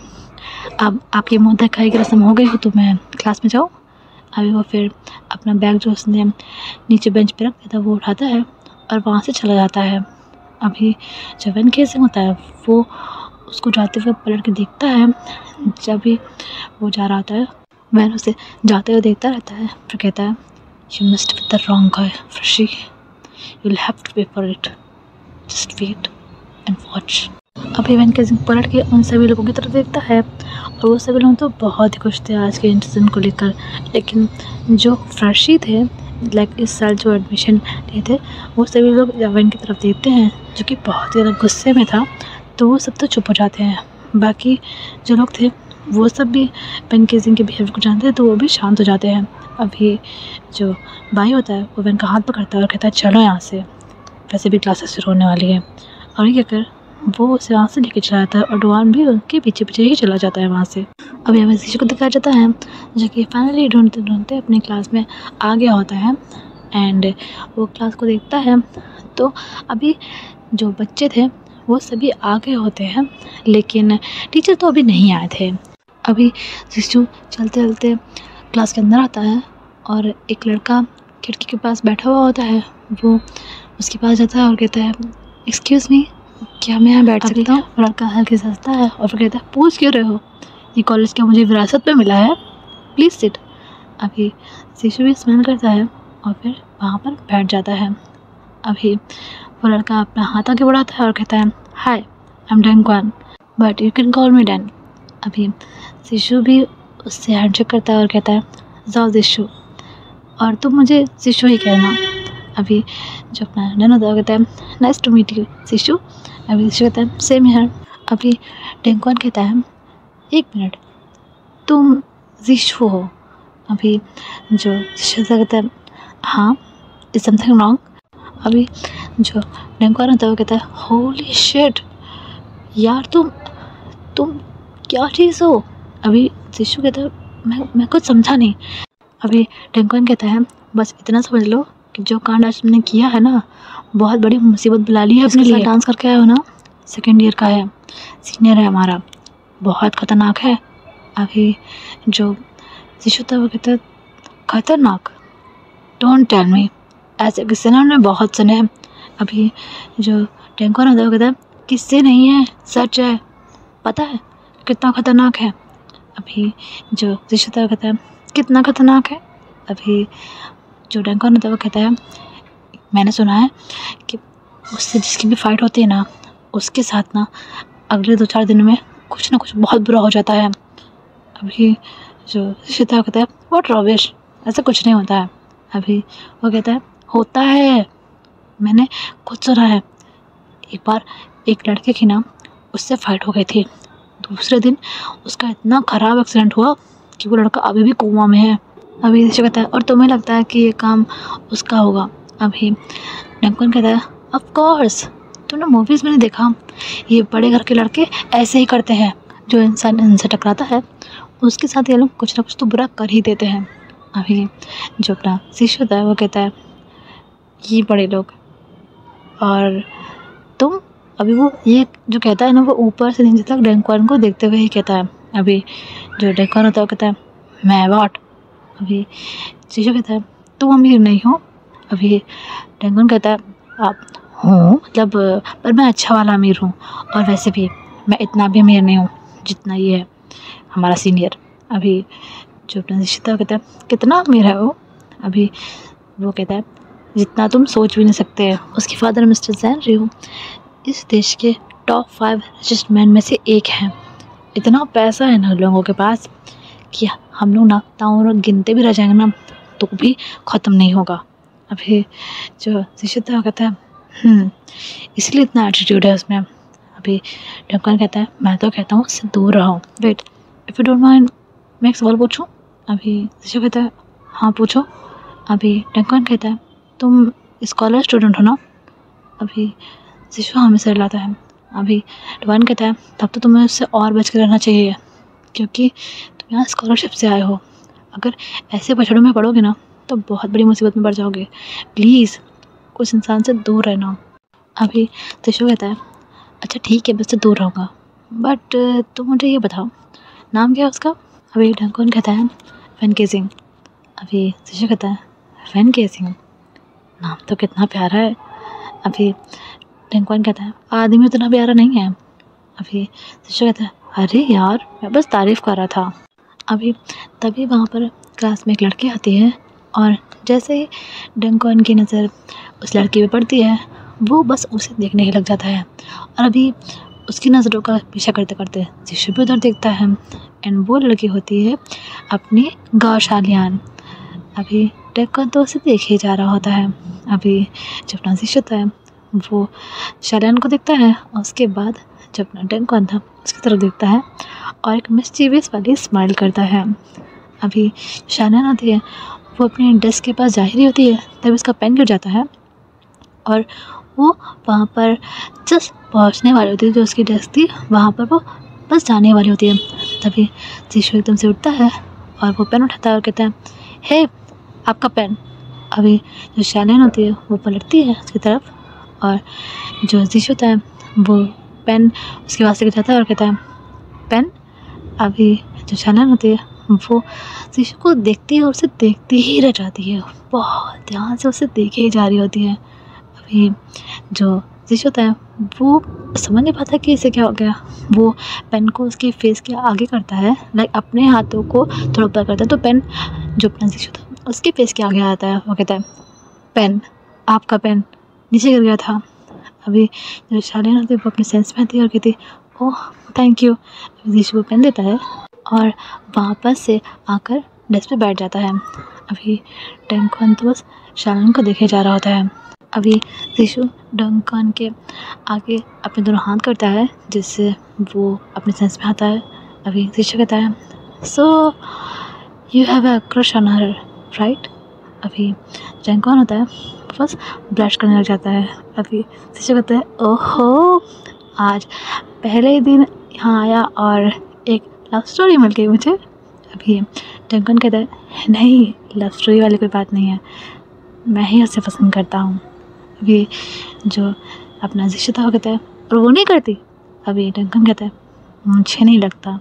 अब आपकी मुँह दिखाई की रस्म हो गई हो तो मैं क्लास में जाऊँ। अभी वो फिर अपना बैग जो उसने नीचे बेंच पे रख दिया था वो उठाता है और वहाँ से चला जाता है। अभी जो वेनकेसी होता है वो उसको जाते हुए पलट के देखता है। जब भी वो जा रहा होता है वैन उसे जाते हुए देखता रहता है, फिर कहता है you missed with the wrong guy freshie, you will have to pay for it, just wait and watch. अभी वेनकेसी पलट के उन सभी लोगों की तरफ देखता है और वो सभी लोग तो बहुत ही खुश थे आज के इंसिडेंट को लेकर, लेकिन जो फ्रेशी थे लाइक इस साल जो एडमिशन लिए थे वो सभी लोग वैन की तरफ देखते हैं जो कि बहुत ज़्यादा गुस्से में था, तो वो सब तो चुप हो जाते हैं। बाकी जो लोग थे वो सब भी वेनकेसी के बिहेवियर को जानते हैं तो वो भी शांत हो जाते हैं। अभी जो भाई होता है वो वैन का हाथ पकड़ता है और कहता है चलो यहाँ से, वैसे भी क्लासेस शुरू होने वाली है। और ये कहकर वो उसे वहाँ से लेके चला जाता है और डुआन भी उनके पीछे पीछे ही चला जाता है वहाँ से। अभी हमें शिशु को दिखाया जाता है जो कि फाइनली ढूंढते ढूंढते अपनी क्लास में आ गया होता है एंड वो क्लास को देखता है तो अभी जो बच्चे थे वो सभी आ गए होते हैं, लेकिन टीचर तो अभी नहीं आए थे। अभी शिशु चलते चलते क्लास के अंदर आता है और एक लड़का खिड़की के पास बैठा हुआ होता है, वो उसके पास जाता है और कहता है एक्सक्यूज़ मी, क्या मैं यहाँ बैठ सकता हूँ। लड़का हल्के से हंसता है और फिर कहता है पूछ क्यों रहे हो, ये कॉलेज क्या मुझे विरासत में मिला है, प्लीज़ सिट। अभी शिशु भी स्माइल करता है और फिर वहाँ पर बैठ जाता है। अभी वो लड़का अपना हाथ आगे बढ़ाता है और कहता है हाय आई एम डेंगवान but you can call me Dan. अभी शिशु भी उससे हैंडशेक करता है और कहता है जाओ शिशु, और तुम मुझे शिशु ही कहना। अभी जो अपना डैन होता है वो कहता है नाइस टू मीट यू शिशु। अभी शिशु कहता है सेम हियर। अभी डेंगवान कहता है एक मिनट, तुम शिशु हो। अभी जो शिशु कहता है हाँ इज समथिंग रॉन्ग। अभी जो डेंगवान होता है वो कहता है होली शिट यार, तुम क्या चीज़ हो। अभी शिशु कहता है मैं कुछ समझा नहीं। अभी डेंगवान कहता है बस इतना समझ लो कि जो कांड आज तुमने किया है ना, बहुत बड़ी मुसीबत बुला ली है अपने लिए। डांस करके आया हो ना, सेकेंड ईयर का है, सीनियर है हमारा, बहुत ख़तरनाक है। अभी जो शिशु था वो कहता है खतरनाक, डोंट टेल मी, ऐसे किस्से ना उन्होंने बहुत सुने हैं। अभी जो डेंगवान होता है वो कहता है किस्से नहीं है, सच है, पता है कितना ख़तरनाक है। अभी जो शिशु था वो कहता है कितना ख़तरनाक है। अभी जो डेंगवान होता है वो कहता है मैंने सुना है कि उससे जिसकी भी फाइट होती है ना उसके साथ ना अगले 2-4 दिन में कुछ ना कुछ बहुत बुरा हो जाता है। अभी जो शिशु था वो कहता है व्हाट रॉबिश, ऐसा कुछ नहीं होता है। अभी वो कहता है होता है, मैंने खुद सुना है। एक बार एक लड़के की ना उससे फाइट हो गई थी, दूसरे दिन उसका इतना ख़राब एक्सीडेंट हुआ कि वो लड़का अभी भी कोमा में है। अभी शिशु कहता है और तुम्हें लगता है कि ये काम उसका होगा। अभी डेंगवान कहता है ऑफ कोर्स, तुमने मूवीज़ में नहीं देखा, ये बड़े घर के लड़के ऐसे ही करते हैं, जो इंसान इनसे टकराता है उसके साथ ये लोग कुछ ना कुछ तो बुरा कर ही देते हैं। अभी जो अपना शिशु होता है वो कहता है ये बड़े लोग और तुम। अभी वो ये जो कहता है ना वो ऊपर से नीचे तक डेंगवान को देखते हुए ही कहता है। अभी जो डेंगवान होता है वो कहता है मैं वॉट? अभी जीशु कहता है तुम अमीर नहीं हो। अभी डंकन कहता है आप हूँ मतलब पर मैं अच्छा वाला अमीर हूँ, और वैसे भी मैं इतना भी अमीर नहीं हूँ जितना ये है हमारा सीनियर। अभी जो अपना रिश्ता कहता है कितना अमीर है वो? अभी वो कहता है जितना तुम सोच भी नहीं सकते। उसके फादर मिस्टर जैन रियो इस देश के टॉप 5 रिचेस्ट मैन में से एक हैं। इतना पैसा है ना लोगों के पास कि हम लोग ना ताऊ गिनते भी रह जाएंगे ना तो भी ख़त्म नहीं होगा। अभी जो रिश्ता कहता है इसलिए इतना एटीट्यूड है उसमें। अभी डंकन कहता है मैं तो कहता हूँ उससे दूर रहो। Wait if you don't mind मैं एक सवाल पूछूं? अभी ऋषभ कहता है हाँ पूछो। अभी डंकन कहता है तुम स्कॉलर स्टूडेंट हो ना? अभी ऋषभ हमेशा लाता है। अभी डंकन कहता है तब तो तुम्हें उससे और बच कर रहना चाहिए क्योंकि तुम यहाँ स्कॉलरशिप से आए हो। अगर ऐसे पछड़ों में पड़ोगे ना तो बहुत बड़ी मुसीबत में पड़ जाओगे। प्लीज़ उस इंसान से दूर रहना। अभी ऋषभ कहता है अच्छा ठीक है मैं उससे दूर रहूँगा, बट तुम मुझे ये बताओ नाम क्या है उसका? अभी डंकन कहता है फैन केसिंग। अभी ऋषभ कहता है फैन केसिंग, नाम तो कितना प्यारा है। अभी डंकन कहता है आदमी उतना प्यारा नहीं है। अभी ऋषभ कहता है अरे यार मैं बस तारीफ़ कर रहा था। अभी तभी वहाँ पर क्लास में एक लड़की आती है और जैसे ही डंकन की नज़र उस लड़की पे पड़ती है वो बस उसे देखने ही लग जाता है। और अभी उसकी नज़रों का पीछा करते करते ऋषभ भी उधर देखता है एंड वो लड़की होती है अपनी गाँव शालियान। अभी डंकन तो उसे देखे ही जा रहा होता है। अभी जब नाजिश होता है वो शालियान को देखता है और उसके बाद जब डंकन था उसकी तरफ देखता है और एक मिस्चीवियस वाली स्माइल करता है। अभी शालियान होती है वो अपने डेस्क के पास जा ही रही होती है तभी उसका पेन गिर जाता है और वो वहाँ पर जस्ट पहुँचने वाली होती है। जो उसकी डेस्क थी वहाँ पर वो बस जाने वाली होती है। तभी जीशु एकदम से उठता है और वो पेन उठाता है और कहता है हे आपका पेन। अभी जो शालियान होती है वो पलटती है उसकी तरफ और जो जीशु होता है वो पेन उसके वास्ते लेके जाता है और कहता है पेन। अभी जो शालियान होती है वो जीशु को देखती है और उसे देखती ही रह जाती है, बहुत ध्यान से उसे देखे ही जा रही होती है। अभी जो जीशु होता है वो समझ नहीं पाता कि इसे क्या हो गया। वो पेन को उसके फेस के आगे करता है, लाइक अपने हाथों को थोड़ा ऊपर करता है तो पेन जो अपना जीशु था उसके फेस के आगे आता है। वो कहता है पेन आपका पेन नीचे गिर गया था। अभी जो शालियान होती है वो अपने सेंस में आती है और कहती ओह थैंक यू। जीशु को पेन देता है और वापस से आकर डेस्क पे बैठ जाता है। अभी डंकन तो बस शालियान को देखे जा रहा होता है। अभी जीशु डंकन के आगे अपने दोनों हाथ करता है जिससे वो अपने सेंस में आता है। अभी जीशु कहता है so you have a crush on her right? अभी डंकन होता है बस ब्लश करने लग जाता है। अभी जीशु कहता है ओहो आज पहले ही दिन यहाँ आया और एक लव स्टोरी मिल गई मुझे। अभी डंकन कहता है नहीं लव स्टोरी वाली कोई बात नहीं है, मैं ही उसे पसंद करता हूँ। अभी जो अपना जीशु था वो कहता है और वो नहीं करती। अभी डंकन कहता है मुझे नहीं लगता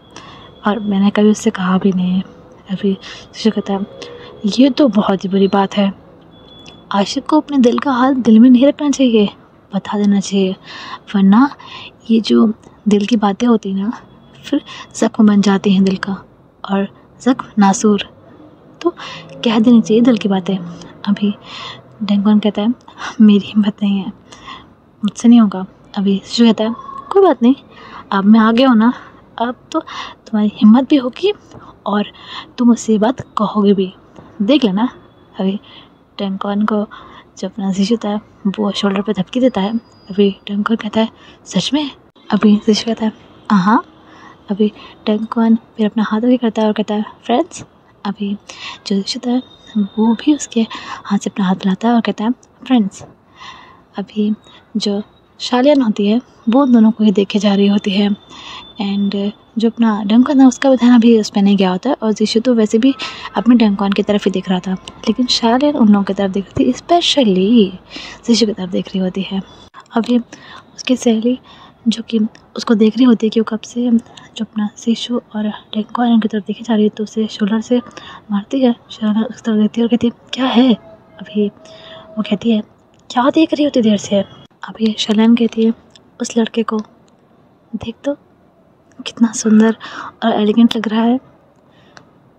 और मैंने कभी उससे कहा भी नहीं है। अभी जीशु कहता है ये तो बहुत ही बुरी बात है, आशिक को अपने दिल का हाल दिल में नहीं रखना चाहिए, बता देना चाहिए, वरना ये जो दिल की बातें होती ना फिर ज़ख्म बन जाती हैं दिल का, और ज़ख्म नासूर, तो कह देनी चाहिए दिल की बातें। अभी डंकन कहता है मेरी हिम्मत नहीं है, मुझसे नहीं होगा। अभी जीशु कहता है कोई बात नहीं, अब मैं आ गया हूँ ना, अब तो तुम्हारी हिम्मत भी होगी और तुम उससे ये बात कहोगे भी, देख लेना। अभी डंकन को जब अपना जीशु होता है वो शोल्डर पे धपकी देता है। अभी डंकन कहता है सच में? अभी जीशु कहता है हाँ। अभी डंकन फिर अपना हाथ आगे करता है और कहता है फ्रेंड्स। अभी जो जीशु होता है वो भी उसके हाथ से अपना हाथ लाता है और कहता है फ्रेंड्स। अभी जो शालियान होती है वो दोनों को ही देखे जा रही होती है एंड जो अपना डंकन था उसका भी ध्यान अभी उस पर नहीं गया होता है और जीशु तो वैसे भी अपने डंकन की तरफ ही देख रहा था, लेकिन शालियान उन लोगों की तरफ देख रही थी, स्पेशली जीशु की तरफ देख रही होती है। अभी उसकी सहेली जो कि उसको देख रही होती है कि वो कब से जो अपना शिशु और डेंकॉन की तरफ देखी जा रही है, तो उसे शोल्डर से मारती है। शोल्डर उस तरफ देखती है और कहती है क्या है। अभी वो कहती है क्या देख रही होती देर से। अभी शलन कहती है उस लड़के को देख तो कितना सुंदर और एलिगेंट लग रहा है।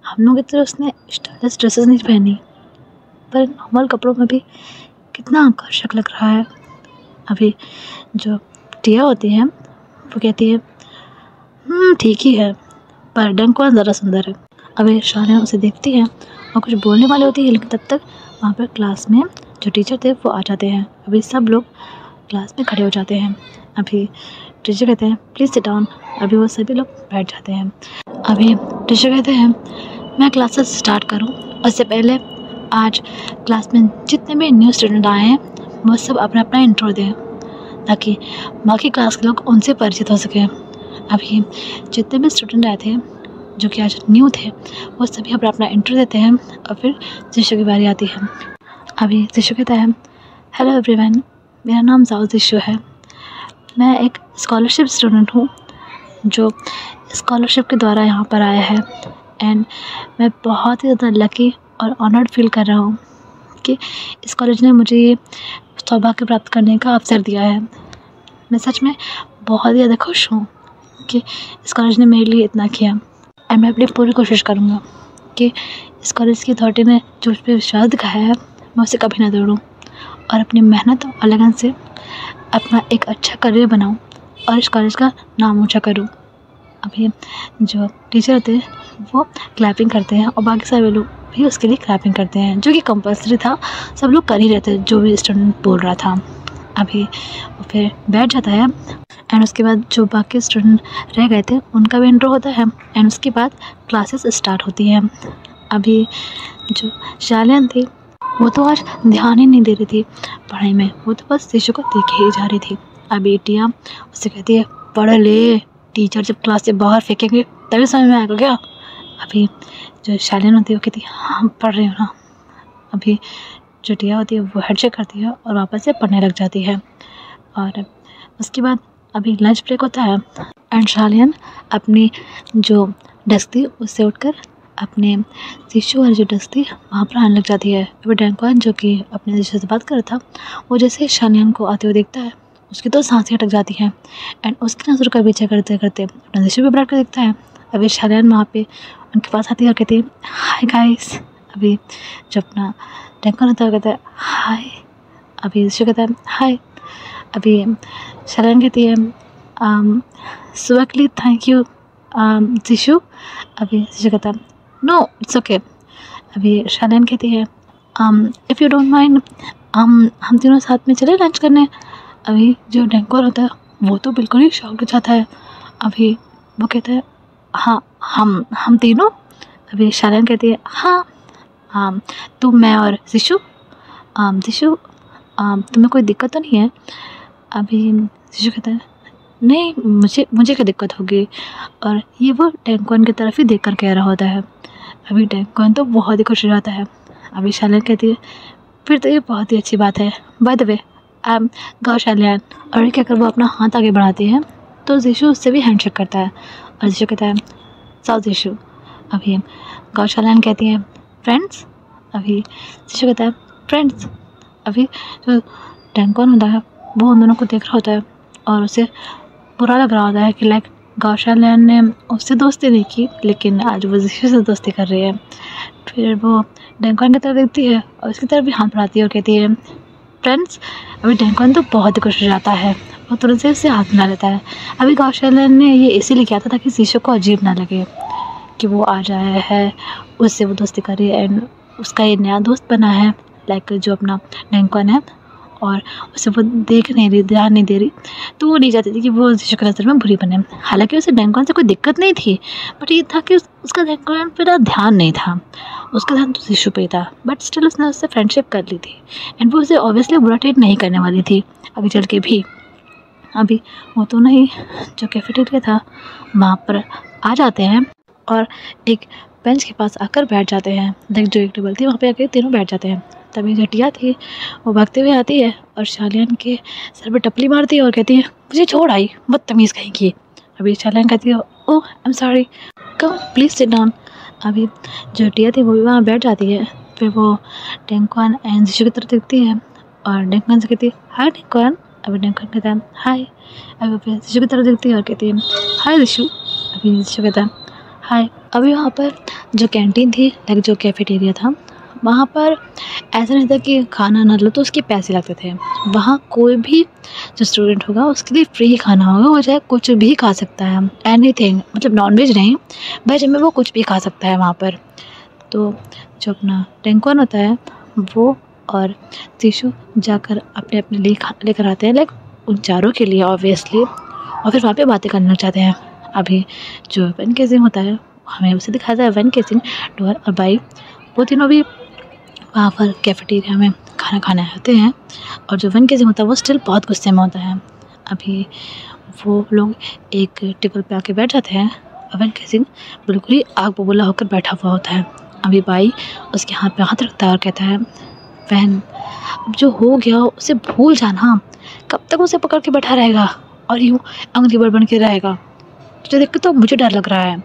हम लोग की तरह उसने स्टाइलिश ड्रेसेस नहीं पहनी, पर नॉर्मल कपड़ों में भी कितना आकर्षक लग रहा है। अभी जो टिया होती है वो कहती है ठीक ही है, पर डेंकॉन ज़्यादा सुंदर है। अभी शालिन उसे देखती है और कुछ बोलने वाले होती है, लेकिन तब तक वहाँ पर क्लास में जो टीचर थे वो आ जाते हैं। अभी सब लोग क्लास में खड़े हो जाते हैं। अभी टीचर कहते हैं प्लीज़ सिट डाउन। अभी वो सभी लोग बैठ जाते हैं। अभी टीचर कहते हैं मैं क्लासेस स्टार्ट करूं, उससे पहले आज क्लास में जितने भी न्यू स्टूडेंट आए हैं वो सब अपना अपना इंट्रो दें, ताकि बाकी क्लास के लोग उनसे परिचित हो सकें। अभी जितने भी स्टूडेंट आए थे जो कि आज न्यू थे, वो सभी अपना अपना इंट्रो देते हैं और फिर शिशु की बारी आती है। अभी शिशु कहता है हेलो एवरीवन, मेरा नाम जाओ शिशु है। मैं एक स्कॉलरशिप स्टूडेंट हूँ जो स्कॉलरशिप के द्वारा यहाँ पर आया है, एंड मैं बहुत ही ज़्यादा लकी और ऑनर्ड फील कर रहा हूँ कि इस कॉलेज ने मुझे ये सौभाग्य प्राप्त करने का अवसर दिया है। मैं सच में बहुत ही ज़्यादा खुश हूँ कि इस कॉलेज ने मेरे लिए इतना किया, एंड मैं अपनी पूरी कोशिश करूँगा कि इस कॉलेज की अथॉरिटी ने जो उस पर विश्वास दिखाया है मैं उसे कभी ना तोड़ूँ, और अपनी मेहनत और लगन से अपना एक अच्छा करियर बनाऊँ और इस कॉलेज का नाम ऊँचा करूँ। अभी जो टीचर होते हैं वो क्लैपिंग करते हैं और बाकी सारे लोग भी उसके लिए क्लैपिंग करते हैं, जो कि कंपल्सरी था। सब लोग कर ही रहते हैं जो भी स्टूडेंट बोल रहा था। अभी वो फिर बैठ जाता है, एंड उसके बाद जो बाकी स्टूडेंट रह गए थे उनका भी इंट्रो होता है, एंड उसके बाद क्लासेस स्टार्ट होती हैं। अभी जो शालिन थी वो तो आज ध्यान ही नहीं दे रही थी पढ़ाई में, वो तो बस शिशु को देखे ही जा रही थी। अभी टिया उससे कहती है पढ़ ले, टीचर जब क्लास से बाहर फेंकेंगे तभी समझ में आएगा क्या। अभी जो शालिन होती है वो कहती है हाँ पढ़ रही हूँ ना। अभी जो टिया होती है वो हेडशेक करती है और वापस से पढ़ने लग जाती है। और उसके बाद अभी लंच ब्रेक होता है, एंड शालिन अपनी जो डेस्क थी उससे उठकर अपने शिशु वाली जो डेस्क थी वहाँ पर आने लग जाती है। अभी डेंकॉन जो कि अपने शिशु से बात कर रहा था, वो जैसे शालिन को आते हुए देखता है उसकी तो सांसें अटक जाती हैं, एंड उसकी नज़र का पीछा करते करते अपना शिशु भी बैठ कर देखता है। अभी शालिन वहाँ पे उनके पास आती है और कहती है हाय गाइस। अभी जो अपना डेंकॉन होता है कहता है हाय। अभी शिशु कहता है हाय। अभी शालिन कहती है सुबह के लिए थैंक यू शिशु। अभी शिशु कहता है नो इट्स ओके। अभी शालिन कहती है इफ़ यू डोंट माइंड हम तीनों साथ में चले लंच करने। अभी जो डेंकॉन होता है वो तो बिल्कुल ही शॉक्ड हो जाता है। अभी वो कहता है हाँ हम तीनों। अभी शालिन कहती है हाँ तुम मैं और शिशु। शिशु तुम्हें कोई दिक्कत तो नहीं है। अभी शिशु कहता है नहीं मुझे क्या दिक्कत होगी, और ये वो डेंकॉन की तरफ ही देख कर कह रहा होता है। अभी डेंकॉन तो बहुत ही खुश हो जाता है। अभी शालिन कहती है फिर तो ये बहुत ही अच्छी बात है। By the way I am गाओ शालिन। और ये कहकर वो अपना हाथ आगे बढ़ाती है तो शिशु उससे भी हैंडशेक करता है, और शिशु कहता है साउ शिशु। अभी गाओ शालिन कहती है फ्रेंड्स। अभी शिशु कहता है फ्रेंड्स। अभी जो डेंकॉन होता है वो उन दोनों को देख रहा होता है और उसे बुरा लग रहा होता है कि लाइक गाओ शालिन ने उससे दोस्ती नहीं की, लेकिन आज वो शिशु से दोस्ती कर रही है। फिर वो डेंकॉन की तरफ देखती है और उसकी तरफ भी हाथ बढ़ाती है और कहती है फ्रेंड्स। अभी डेंकॉन तो बहुत ही खुश हो जाता है, वो तुरंत से उससे हाथ मिला लेता है। अभी गाओ शालिन ने ये इसीलिए किया था ताकि शिशु को अजीब ना लगे कि वो आ जाया है, उससे वो दोस्ती कर रही है, एंड उसका ये नया दोस्त बना है लाइक जो अपना डेंकॉन है, और उसे वो देख नहीं रही, ध्यान नहीं दे रही, तो वो नहीं चाहती थी कि वो शिशु की नज़र में बुरी बने। हालांकि उसे डेंकॉन से कोई दिक्कत नहीं थी, बट ये था कि उसका डेंकॉन पर ध्यान नहीं था, उसका ध्यान तो शिशु पे ही था। बट स्टिल उसने उससे फ्रेंडशिप कर ली थी, एंड वो उसे ऑब्वियसली बुरा ट्रीट नहीं करने वाली थी आगे चल के भी। अभी वो तो नहीं जो कैफेटेरिया था वहाँ पर आ जाते हैं और एक बेंच के पास आकर बैठ जाते हैं। लाइक जो एक टेबल थी वहाँ पे आके तीनों बैठ जाते हैं। तभी जटिया थी वो भागते हुए आती है और शालियान के सर पे टपली मारती है और कहती है मुझे छोड़ आई, बदतमीज़ कहीं की। अभी शालियान कहती है oh I am sorry, come please sit down. अभी जटिया थी वो भी वहाँ बैठ जाती है। फिर वो डेंकुआन एंड जिशु की तरफ देखती है और डेंकुआन से कहती है हाय डेंकुआन। अभी डेंकुआन कहता है हाय। अभी फिर जिशु की तरफ देखती है और कहती है हाय जिशु। अभी जिशु कहता है हाय। अभी वहाँ पर जो कैंटीन थी, लाइक जो कैफेटेरिया था, वहाँ पर ऐसा नहीं था कि खाना ना लो तो उसके पैसे लगते थे। वहाँ कोई भी जो स्टूडेंट होगा उसके लिए फ्री खाना होगा, वो चाहे कुछ भी खा सकता है, एनीथिंग, मतलब नॉनवेज नहीं, वेज में वो कुछ भी खा सकता है वहाँ पर। तो जो अपना डेंकुआन होता है वो और जिशु जाकर अपने अपने लिए लेकर आते हैं, लाइक उन चारों के लिए ऑब्वियसली, और फिर वहाँ पे बातें करना चाहते हैं। अभी जो वन केसिंग होता है हमें उसे दिखाता है, वन केसिंग, डोर और बाई, वो तीनों भी वहाँ पर कैफेटेरिया में खाना खाने आते हैं। और जो वन केसिंग होता है वो स्टिल बहुत गुस्से में होता है। अभी वो लोग एक टेबल पे आके बैठ जाते हैं और वन केसिंग बिल्कुल ही आग बबूला होकर बैठा हुआ होता है। अभी बाई उसके हाथ पे हाथ रखता है और कहता है बहन अब जो हो गया उसे भूल जाना, कब तक उसे पकड़ के बैठा रहेगा और यूँ अंगलीबर बन के रहेगा, तुझे देख के तो मुझे डर लग रहा है।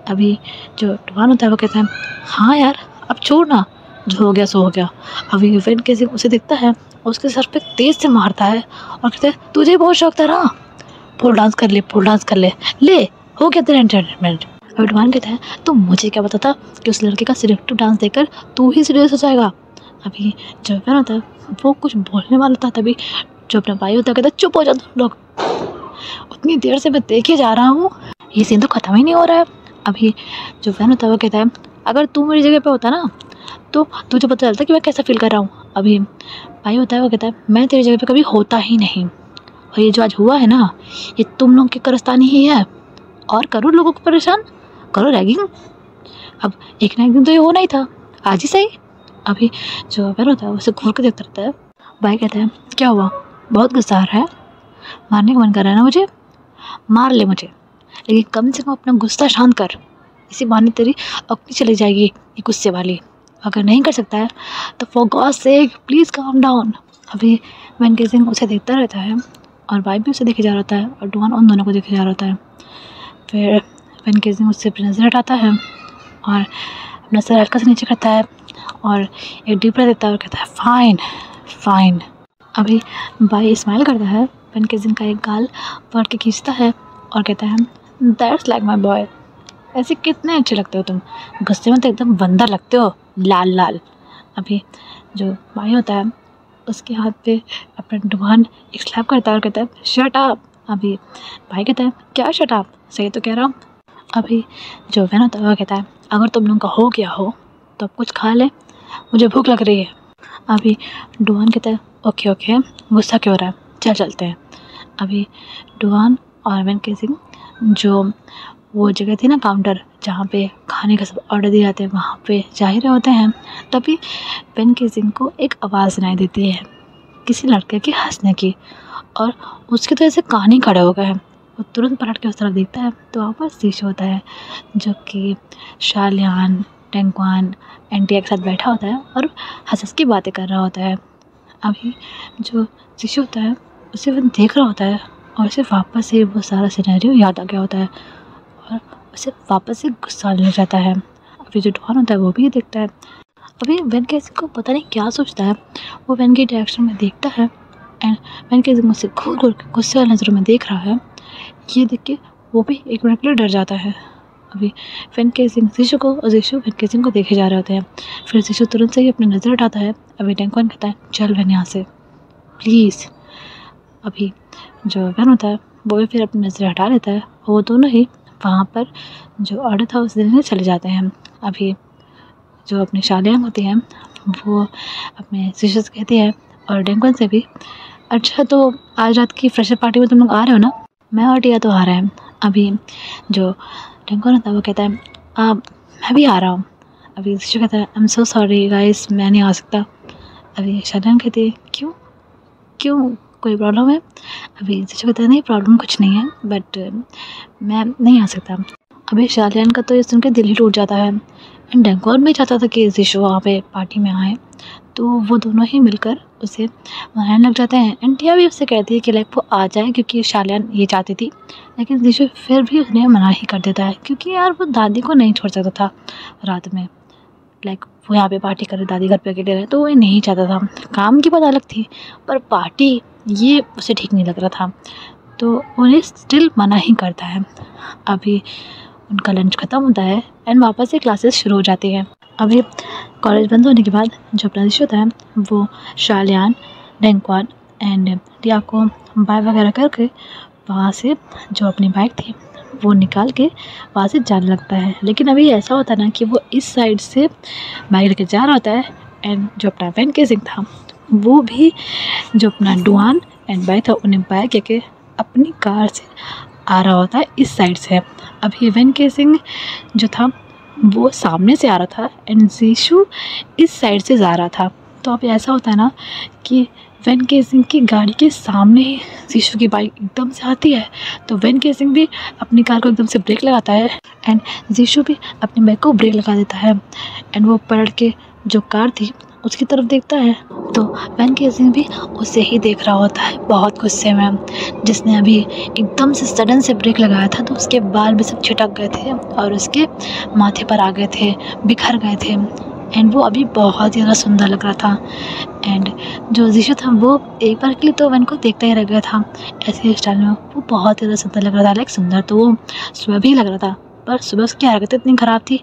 अभी जो डुआन होता है वो कहता है हाँ यार अब छोड़ ना, जो हो गया सो हो गया। अभी वन केसिंग उसे देखता है और उसके सर पे तेज से मारता है और कहता है तुझे बहुत शौक था ना, पोल डांस कर ले, पोल डांस कर ले, ले हो गया तेरा एंटरटेनमेंट। अभी डुआन कहता है तो मुझे क्या पता था कि उस लड़के का सिलेक्टिव डांस देखकर तू ही सीरियस हो जाएगा। अभी जो वन होता है वो कुछ बोलने वाला था, तभी जो अपना भाई होता है कहता है चुप हो जा तुम लोग, उतनी देर से मैं देखे जा रहा हूँ, ये सीन तो ख़त्म ही नहीं हो रहा है। अभी जो वन होता है वो कहता है अगर तू मेरी जगह पे होता ना तो तुझे पता चलता कि मैं कैसा फील कर रहा हूँ। अभी भाई होता है वो कहता है मैं तेरी जगह पे कभी होता ही नहीं, और ये जो आज हुआ है ना ये तुम लोग की कारस्तानी ही है, और करो लोगों को परेशान, करो रैगिंग, अब एक ना एक दिन तो ये होना ही था, आज ही सही। अभी जो वन होता है उसे घूर के देखता रहता है। भाई कहता है क्या हुआ, बहुत गुस्सा आ रहा है, मारने का मन कर रहा है ना मुझे, मार ले मुझे, लेकिन कम से कम अपना गुस्सा शांत कर, इसी बहाने तेरी अक्ल चली जाएगी ये गुस्से वाली। अगर नहीं कर सकता है तो for god's sake please calm down. अभी वन केसिंग उसे देखता रहता है और भाई भी उसे देखे जा रहा होता है और डुआन उन दोनों को देखे जा रहा होता है। फिर वन केसिंग उससे अपनी नज़र हटाता है और अपना सर हल्का से नीचे करता है और एक डीप ब्रेथ देता है और कहता है फाइन फाइन। अभी भाई स्माइल करता है, वन केसिंग का एक गाल पकड़ के खींचता है और कहता है दैट्स लाइक माई बॉय, ऐसे कितने अच्छे लगते हो तुम, गुस्से में तो एकदम बंदर लगते हो, लाल लाल। अभी जो भाई होता है उसके हाथ पे अपना डुआन एक स्लैप करता है और कहता है शट अप। अभी भाई कहता है क्या शट अप, सही तो कह रहा हूँ। अभी जो वन होता है वो कहता है अगर तुम लोगों का हो गया हो तो अब कुछ खा ले, मुझे भूख लग रही है। अभी डुआन कहता है ओके ओके, गुस्सा क्यों हो रहा है, चल चलते हैं। अभी डुआन और वन केसिंग जो वो जगह थी ना काउंटर जहाँ पे खाने का सब ऑर्डर दिए जाते हैं वहाँ पे जा ही रहे होते हैं, तभी वन केसिंग को एक आवाज़ सुनाई देती है किसी लड़के के हंसने की, और उसके तो ऐसे कान ही खड़े हो गए हैं। वो तुरंत पलट के उस तरफ देखता है तो वहाँ पर जिशु होता है जो कि शालियान, डेंकुआन, एंटिया के साथ बैठा होता है और हंस की बातें कर रहा होता है। अभी जो जिशु होता है उसे वो देख रहा होता है और उसे वापस से वो सारा सिनेरियो याद आ गया होता है और उसे वापस से गुस्सा आने लग जाता है। अभी जो डुआन होता है वो भी देखता है। अभी वन केसिंग को पता नहीं क्या सोचता है, वो वन की डायरेक्शन में देखता है एंड वन केसिंग मुझसे घूर घूर के गुस्से वाली नज़रों में देख रहा है। ये देख के वो भी एक मिनट के लिए डर जाता है। अभी वन केसिंग जिशु को और जिशु वन केसिंग को देखे जा रहे होते हैं। फिर जिशु तुरंत से ही अपनी नज़र हटाता है। अभी डेंकुआन कहता है चल वन यहाँ से प्लीज़। अभी जो वन होता है वो भी फिर अपनी नज़र हटा लेता है, वो दोनों ही वहाँ पर जो ऑर्डर था उस देने चले जाते हैं। अभी जो अपनी शालियाँ होती हैं वो अपने जिशु से कहती है और डेंकुआन से भी अच्छा तो आज रात की फ्रेशर पार्टी में तुम लोग आ रहे हो ना, मैं और टिया तो आ रहे हैं। अभी जो डेंकुआन होता है वो कहता है मैं भी आ रहा हूँ। अभी जिशु कहता है I am so sorry guys, मैं नहीं आ सकता। अभी शालियाँ कहती है क्यों क्यों कोई प्रॉब्लम है? अभी जिशु कहता है नहीं प्रॉब्लम कुछ नहीं है, बट मैं नहीं आ सकता। अभी शालियान का तो ये सुन के दिल ही टूट जाता है एंड डेंकुआन भी चाहता था कि जिशु वहाँ पे पार्टी में आए, तो वो दोनों ही मिलकर उसे मनाने लग जाते हैं। एंड टिया भी उससे कहती है कि लाइक वो आ जाए, क्योंकि शालियान ये चाहती थी, लेकिन जीशू फिर भी उन्हें मना ही कर देता है, क्योंकि यार वो दादी को नहीं छोड़ सकता था रात में। लाइक वो यहाँ पे पार्टी करे, दादी घर पे अकेले रहे, तो वो नहीं चाहता था। काम की बात अलग थी, पर पार्टी ये उसे ठीक नहीं लग रहा था, तो उन्हें स्टिल मना ही करता है। अभी उनका लंच ख़त्म होता है एंड वापस से क्लासेस शुरू हो जाती हैं। अभी कॉलेज बंद होने के बाद जो अपना दिश होता है वो शालियान, डेंक्वान एंड टिया को बाय वगैरह करके वहाँ से जो अपनी बाइक थी वो निकाल के वहाँ से जाने लगता है। लेकिन अभी ऐसा होता है ना कि वो इस साइड से बाइक लेके जा रहा होता है एंड जो अपना वैन केसिंग था वो भी जो अपना डुआन एंड बाइक था उन्हें बाय करके अपनी कार से आ रहा होता है इस साइड से। अभी वैन केसिंग जो था वो सामने से आ रहा था एंड जीशू इस साइड से जा रहा था। तो अब ऐसा होता है ना कि वैन केसिंग की गाड़ी के सामने ही जीशू की बाइक एकदम से आती है, तो वैन केसिंग भी अपनी कार को एकदम से ब्रेक लगाता है एंड जीशू भी अपनी बाइक को ब्रेक लगा देता है एंड वो पलट के जो कार थी उसकी तरफ देखता है, तो वैन केसिंग भी उसे ही देख रहा होता है बहुत गुस्से में। जिसने अभी एकदम से सडन से ब्रेक लगाया था तो उसके बाल भी सब छिटक गए थे और उसके माथे पर आ गए थे, बिखर गए थे एंड वो अभी बहुत ज़्यादा सुंदर लग रहा था। एंड जो जीशू था वो एक बार के लिए तो वैन को देखता ही रह गया था। ऐसे स्टाइल में वो बहुत ज़्यादा सुंदर लग रहा था। लाइक सुंदर तो वो सुबह भी लग रहा था, पर सुबह उसकी हरकतें इतनी ख़राब थी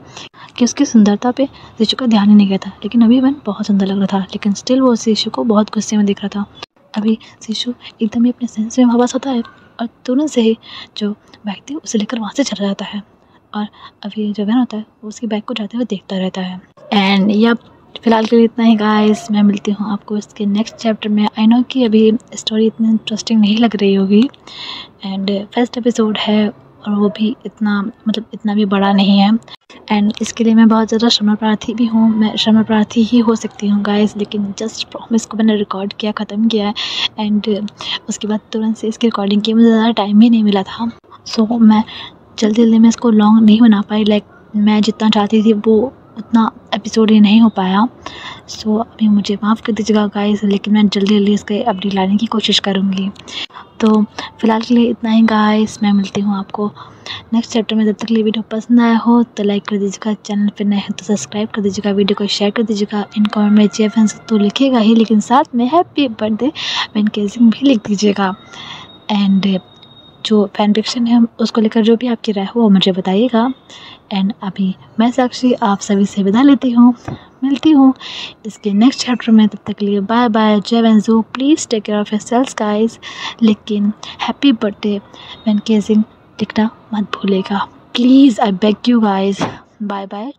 कि उसकी सुंदरता पे जीशू का ध्यान ही नहीं गया था। लेकिन अभी वैन बहुत सुंदर लग रहा था, लेकिन स्टिल वो जीशू को बहुत गुस्से में दिख रहा था। अभी जीशू एकदम ही अपने सेंस में वापस होता है और तुरंत से ही जो बाइक थी उसे लेकर वहाँ से चला जाता है। और अभी जो वैन होता है वो उसकी बाइक को जाते हुए देखता रहता है। एंड यह फ़िलहाल के लिए इतना ही गाइस। मैं मिलती हूँ आपको इसके नेक्स्ट चैप्टर में। आई नो कि अभी स्टोरी इतनी इंटरेस्टिंग नहीं लग रही होगी एंड फर्स्ट एपिसोड है और वो भी इतना भी बड़ा नहीं है एंड इसके लिए मैं बहुत ज़्यादा क्षमा प्रार्थी भी हूँ। मैं क्षमा प्रार्थी ही हो सकती हूँ गाइस, लेकिन जस्ट प्रॉमिस को मैंने रिकॉर्ड किया, ख़त्म किया है एंड उसके बाद तुरंत से इसकी रिकॉर्डिंग की मुझे ज़्यादा टाइम भी नहीं मिला था। सो मैं जल्दी में इसको लॉन्ग नहीं बना पाई। लाइक मैं जितना चाहती थी वो उतना एपिसोड ही नहीं हो पाया। सो अभी मुझे माफ़ कर दीजिएगा गाइस, लेकिन मैं जल्दी इसके अपडेट लाने की कोशिश करूँगी। तो फ़िलहाल के लिए इतना ही गाइस। मैं मिलती हूँ आपको नेक्स्ट चैप्टर में। जब तक ये वीडियो पसंद आया हो तो लाइक कर दीजिएगा, चैनल पर नए हैं तो सब्सक्राइब कर दीजिएगा, वीडियो को शेयर कर दीजिएगा। इन कमेंट में JFN तो लिखिएगा ही, लेकिन साथ में हैप्पी बर्थडे वैन केसिंग भी लिख दीजिएगा। एंड जो फैन फिक्शन है उसको लेकर जो भी आपकी राय हो वो मुझे बताइएगा। एंड अभी मैं साक्षी आप सभी से विदा लेती हूँ, मिलती हूँ इसके नेक्स्ट चैप्टर में। तब तक के लिए बाय बाय, जय वैनजो। Please take care of yourselves guys, लेकिन हैप्पी बर्थडे वैन केसिंग लिखना मत भूलेगा please, I beg you guys. Bye bye.